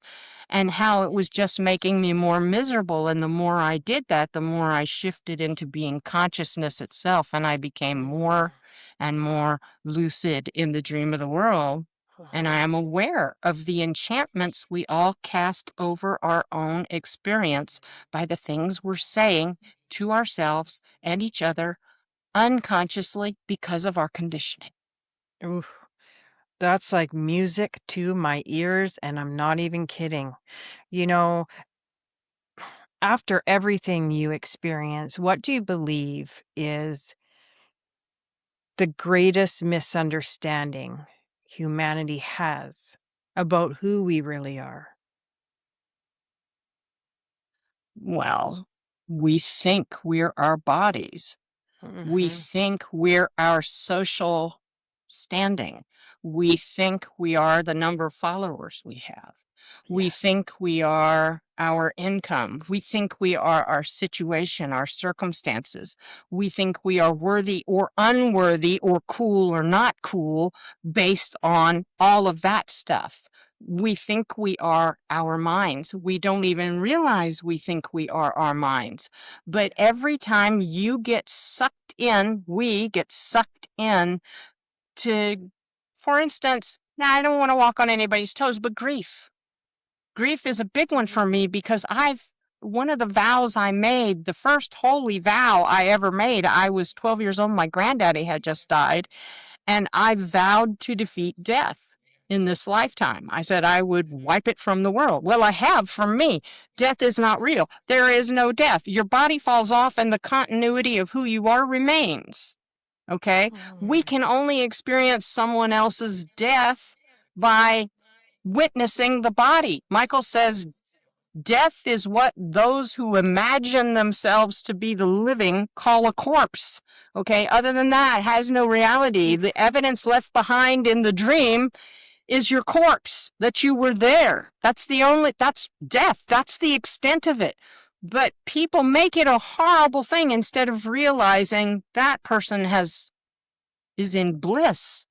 and how it was just making me more miserable. And the more I did that, the more I shifted into being consciousness itself, and I became more and more lucid in the dream of the world. And I am aware of the enchantments we all cast over our own experience by the things we're saying to ourselves and each other unconsciously because of our conditioning. Ooh, that's like music to my ears, and I'm not even kidding. You know, after everything you experience, what do you believe is the greatest misunderstanding humanity has about who we really are? Well, we think we're our bodies. We Mhm. think we're our social standing. We think we are the number of followers we have. We Yes. think we are our income. We think we are our situation, our circumstances. We think we are worthy or unworthy or cool or not cool based on all of that stuff. We think we are our minds. We don't even realize we think we are our minds. But every time you get sucked in, we get sucked in to, for instance, now I don't want to walk on anybody's toes, but grief. Grief is a big one for me because one of the vows I made, the first holy vow I ever made, I was 12 years old. My granddaddy had just died, and I vowed to defeat death in this lifetime. I said I would wipe it from the world. Well, I have for me. Death is not real. There is no death. Your body falls off and the continuity of who you are remains. Okay? We can only experience someone else's death by witnessing the body. Michael says death is what those who imagine themselves to be the living call a corpse. Okay, other than that, it has no reality. The evidence left behind in the dream is your corpse, that you were there. That's death. That's the extent of it. But people make it a horrible thing instead of realizing that person is in bliss.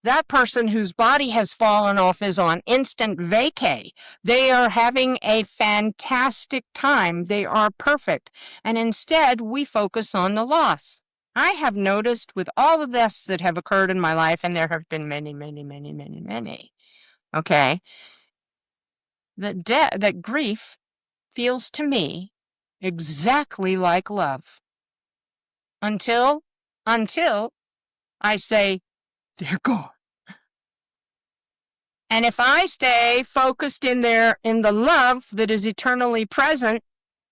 That person whose body has fallen off is on instant vacay. They are having a fantastic time. They are perfect. And instead, we focus on the loss. I have noticed with all the deaths that have occurred in my life, and there have been many, many, many, many, many, okay, that grief feels to me exactly like love. Until I say, they're gone. And if I stay focused in the love that is eternally present,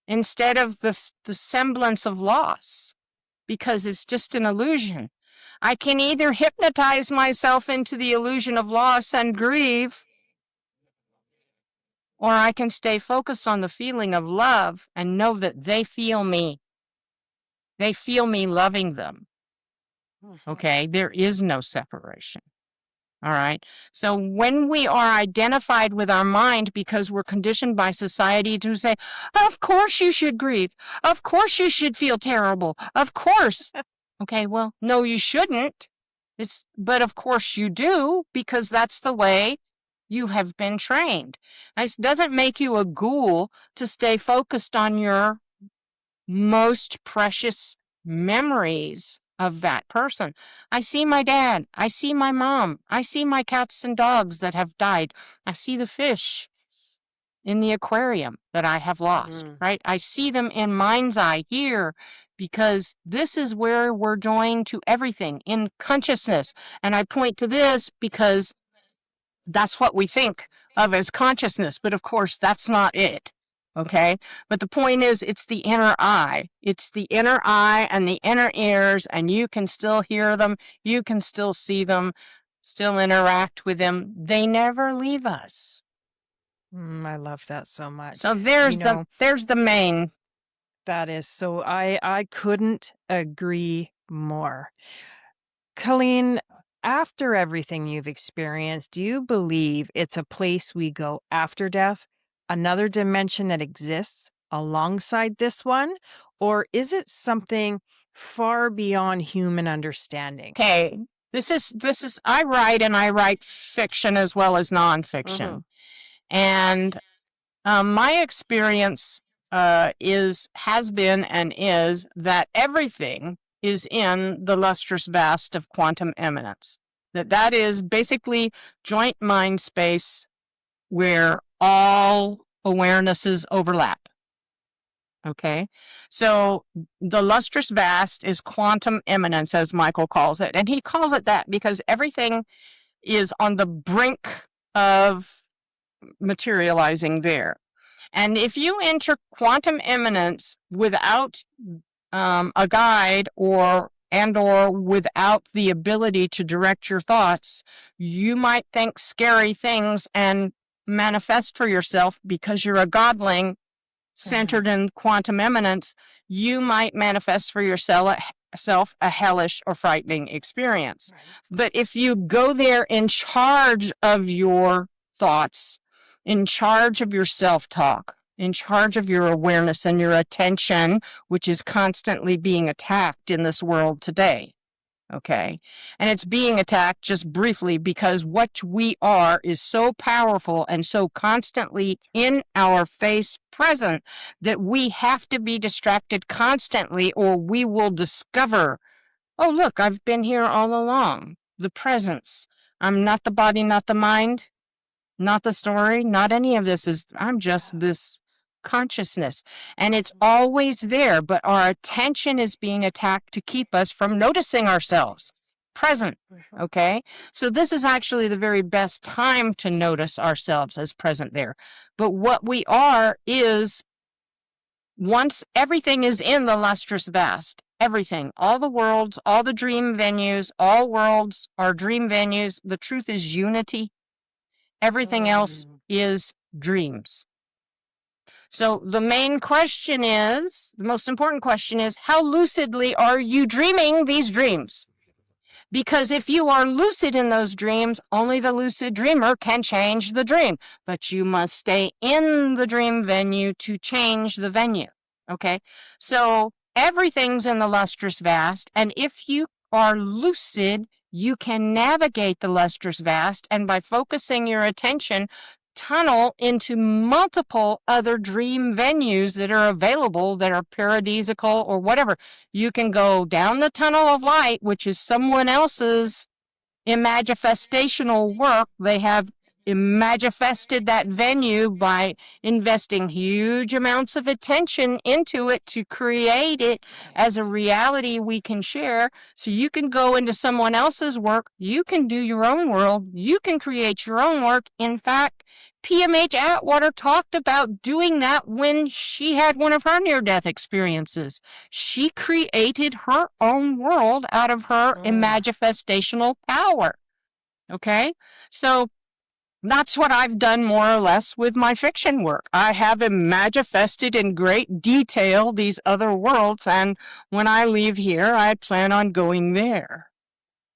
instead of the semblance of loss, because it's just an illusion, I can either hypnotize myself into the illusion of loss and grieve, or I can stay focused on the feeling of love and know that they feel me. They feel me loving them. Okay, there is no separation. All right. So when we are identified with our mind because we're conditioned by society to say, of course you should grieve. Of course you should feel terrible. Of course. Okay, well, no, you shouldn't. But of course you do because that's the way you have been trained. It doesn't make you a ghoul to stay focused on your most precious memories of that person. I see my dad. I see my mom. I see my cats and dogs that have died. I see the fish in the aquarium that I have lost, right? I see them in mind's eye here because this is where we're joined to everything in consciousness. And I point to this because that's what we think of as consciousness. But of course, that's not it. Okay. But the point is, it's the inner eye. It's the inner eye and the inner ears, and you can still hear them. You can still see them, still interact with them. They never leave us. I love that so much. So You know, there's the main. that is so I couldn't agree more. Colleen, after everything you've experienced, do you believe it's a place we go after death, another dimension that exists alongside this one? Or is it something far beyond human understanding? Okay. This is I write fiction as well as nonfiction. And my experience has been and is that everything is in the lustrous vast of quantum eminence. That is basically joint mind space where all awarenesses overlap. Okay, so the lustrous vast is quantum eminence, as Michael calls it. And he calls it that because everything is on the brink of materializing there. And if you enter quantum eminence without a guide or without the ability to direct your thoughts, you might think scary things and manifest for yourself because you're a godling centered in quantum eminence. You might manifest for yourself a hellish or frightening experience. Right. But if you go there in charge of your thoughts, in charge of your self-talk, in charge of your awareness and your attention, which is constantly being attacked in this world today. Okay. And it's being attacked just briefly because what we are is so powerful and so constantly in our face present that we have to be distracted constantly or we will discover, oh, look, I've been here all along. The presence. I'm not the body, not the mind, not the story, not any of this. I'm just this consciousness. And it's always there, but our attention is being attacked to keep us from noticing ourselves present. Okay. So this is actually the very best time to notice ourselves as present there. But what we are is, once everything is in the lustrous vast, everything, all the worlds, all the dream venues, all worlds are dream venues. The truth is unity. Everything else is dreams. So the main question is, the most important question is, how lucidly are you dreaming these dreams? Because if you are lucid in those dreams, only the lucid dreamer can change the dream. But you must stay in the dream venue to change the venue. Okay? So everything's in the lustrous vast. And if you are lucid, you can navigate the lustrous vast. And by focusing your attention, tunnel into multiple other dream venues that are available, that are paradisical or whatever. You can go down the tunnel of light, which is someone else's imagifestational work. They have imagifested that venue by investing huge amounts of attention into it to create it as a reality we can share. So you can go into someone else's work. You can do your own world. You can create your own work. In fact, PMH Atwater talked about doing that when she had one of her near-death experiences. She created her own world out of her imagifestational power. Okay? So that's what I've done more or less with my fiction work. I have imagifested in great detail these other worlds, and when I leave here, I plan on going there.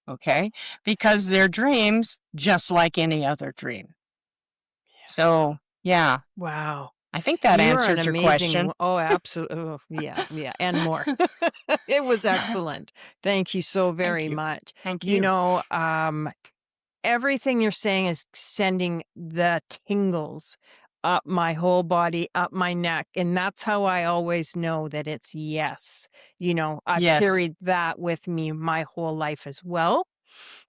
Okay? Because they're dreams just like any other dream. So, yeah. Wow. I think that answered your question. Oh, absolutely. Oh, yeah, and more. It was excellent. Thank you so very much. Thank you. Everything you're saying is sending the tingles up my whole body, up my neck. And that's how I always know that it's yes. I've carried that with me my whole life as well.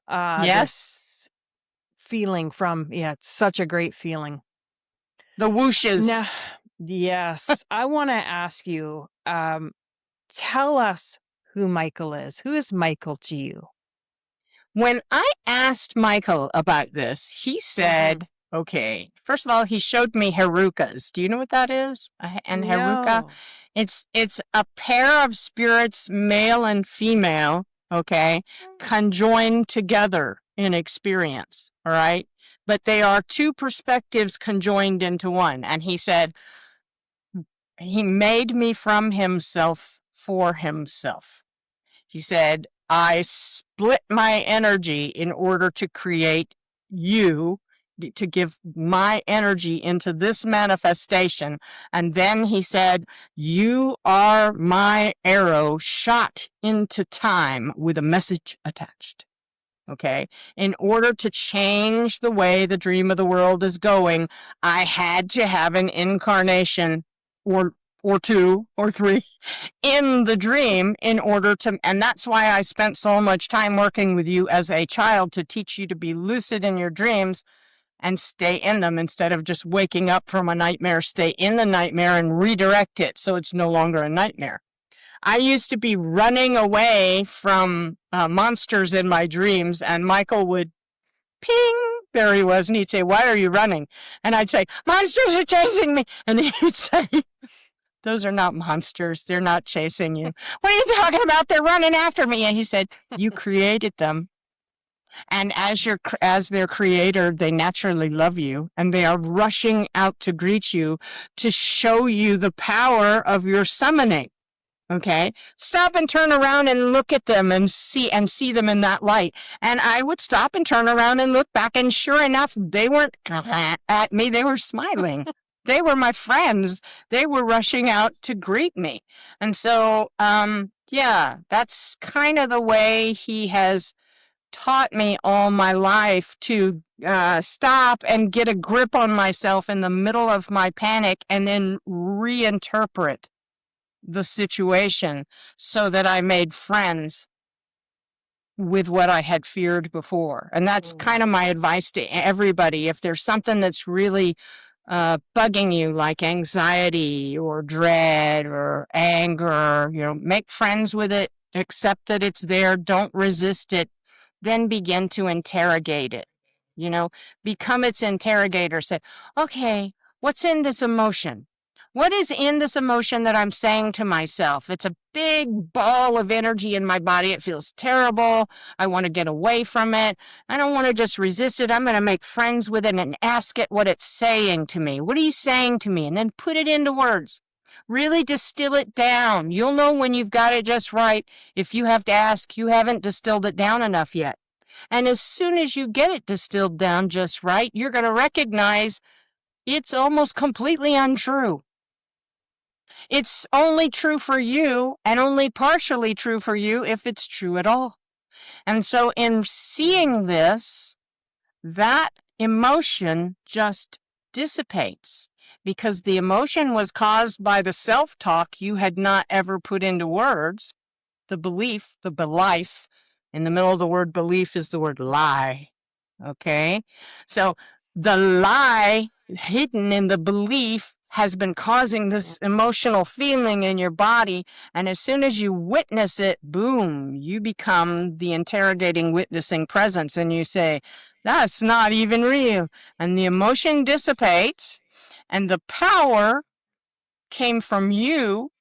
Yes. Feeling from, it's such a great feeling. The whooshes. Now, yes. I want to ask you, tell us who Michael is. Who is Michael to you? When I asked Michael about this, he said, okay, first of all, he showed me herukas. Do you know what that is? And heruka, it's a pair of spirits, male and female, okay, conjoined together in experience, all right? But they are two perspectives conjoined into one. And he said, he made me from himself for himself. He said, I split my energy in order to create you, to give my energy into this manifestation. And then he said, you are my arrow shot into time with a message attached. Okay. In order to change the way the dream of the world is going, I had to have an incarnation or two or three in the dream in order to, and that's why I spent so much time working with you as a child, to teach you to be lucid in your dreams and stay in them instead of just waking up from a nightmare. Stay in the nightmare and redirect it so it's no longer a nightmare. I used to be running away from monsters in my dreams, and Michael would ping, there he was, and he'd say, why are you running? And I'd say, monsters are chasing me. And he'd say, those are not monsters. They're not chasing you. What are you talking about? They're running after me. And he said, you created them. And as their creator, they naturally love you, and they are rushing out to greet you, to show you the power of your summoning. Okay, stop and turn around and look at them and see them in that light. And I would stop and turn around and look back, and sure enough, they weren't at me. They were smiling. They were my friends. They were rushing out to greet me. And so, yeah, that's kind of the way he has taught me all my life, to stop and get a grip on myself in the middle of my panic and then reinterpret the situation so that I made friends with what I had feared before. And that's kind of my advice to everybody. If there's something that's really bugging you, like anxiety or dread or anger, make friends with it, accept that it's there, don't resist it, then begin to interrogate it. Become its interrogator. Say, okay, what's in this emotion? What is in this emotion that I'm saying to myself? It's a big ball of energy in my body. It feels terrible. I want to get away from it. I don't want to just resist it. I'm going to make friends with it and ask it what it's saying to me. What are you saying to me? And then put it into words. Really distill it down. You'll know when you've got it just right. If you have to ask, you haven't distilled it down enough yet. And as soon as you get it distilled down just right, you're going to recognize it's almost completely untrue. It's only true for you, and only partially true for you if it's true at all. And so in seeing this, that emotion just dissipates, because the emotion was caused by the self-talk you had not ever put into words. The belief, the belief, in the middle of the word belief is the word lie. Okay? So the lie hidden in the belief has been causing this emotional feeling in your body. And as soon as you witness it, boom, you become the interrogating, witnessing presence. And you say, that's not even real. And the emotion dissipates, and the power came from you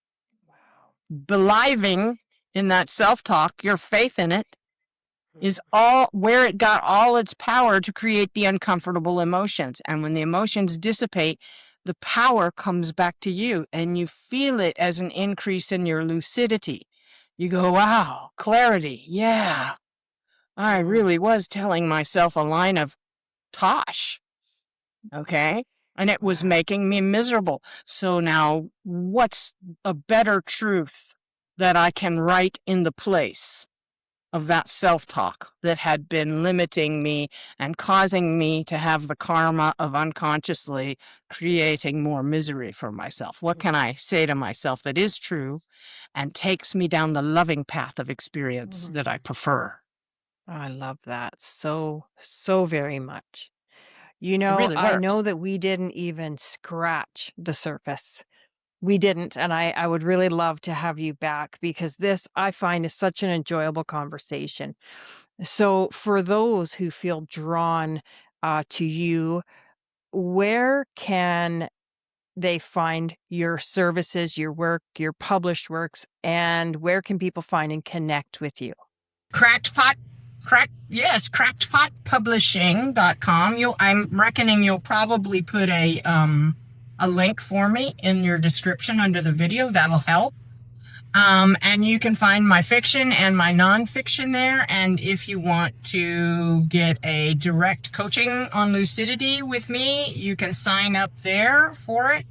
believing in that self-talk, your faith in it, is all where it got all its power to create the uncomfortable emotions. And when the emotions dissipate, the power comes back to you, and you feel it as an increase in your lucidity. You go, wow, clarity. Yeah, I really was telling myself a line of tosh. Okay. And it was making me miserable. So now what's a better truth that I can write in the place of that self-talk that had been limiting me and causing me to have the karma of unconsciously creating more misery for myself? What can I say to myself that is true and takes me down the loving path of experience that I prefer? I love that so very much. It really I works. know that we didn't even scratch the surface. We didn't. And I would really love to have you back, because this, I find, is such an enjoyable conversation. So for those who feel drawn to you, where can they find your services, your work, your published works, and where can people find and connect with you? Crackedpotpublishing.com. I'm reckoning you'll probably put a link for me in your description under the video. That'll help. And you can find my fiction and my nonfiction there. And if you want to get a direct coaching on lucidity with me, you can sign up there for it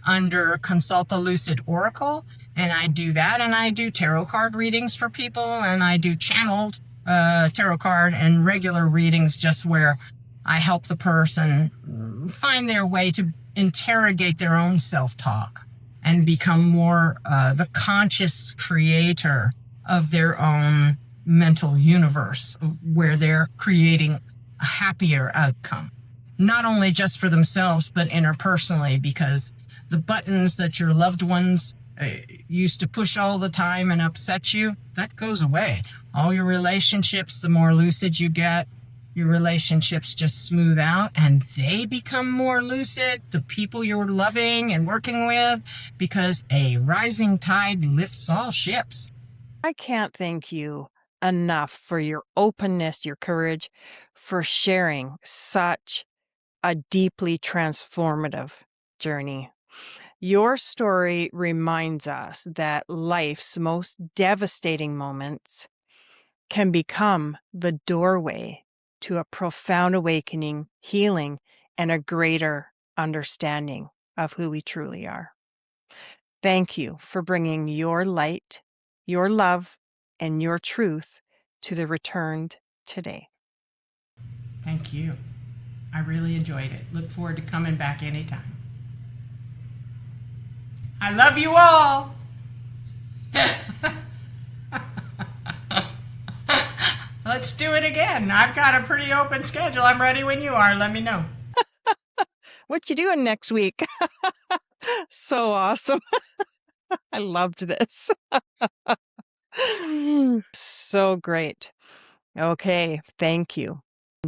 under Consult a Lucid Oracle. And I do that. And I do tarot card readings for people. And I do channeled tarot card and regular readings, just where I help the person find their way to interrogate their own self-talk and become more the conscious creator of their own mental universe, where they're creating a happier outcome, not only just for themselves, but interpersonally, because the buttons that your loved ones used to push all the time and upset you, that goes away. All your relationships, the more lucid you get, your relationships just smooth out and they become more lucid, the people you're loving and working with, because a rising tide lifts all ships. I can't thank you enough for your openness, your courage, for sharing such a deeply transformative journey. Your story reminds us that life's most devastating moments can become the doorway to a profound awakening, healing, and a greater understanding of who we truly are. Thank you for bringing your light, your love, and your truth to the returned today. Thank you. I really enjoyed it. Look forward to coming back anytime. I love you all. Let's do it again. I've got a pretty open schedule. I'm ready when you are. Let me know. What you doing next week? So awesome. I loved this. So great. Okay, thank you.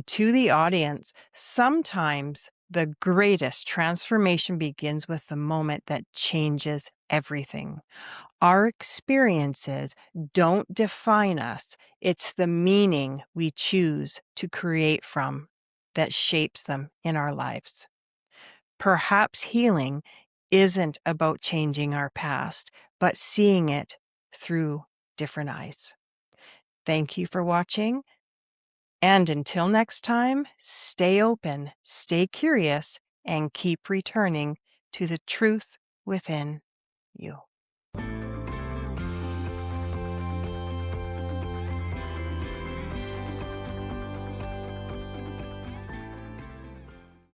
To the audience, sometimes the greatest transformation begins with the moment that changes everything. Our experiences don't define us. It's the meaning we choose to create from that shapes them in our lives. Perhaps healing isn't about changing our past, but seeing it through different eyes. Thank you for watching. And until next time, stay open, stay curious, and keep returning to the truth within you.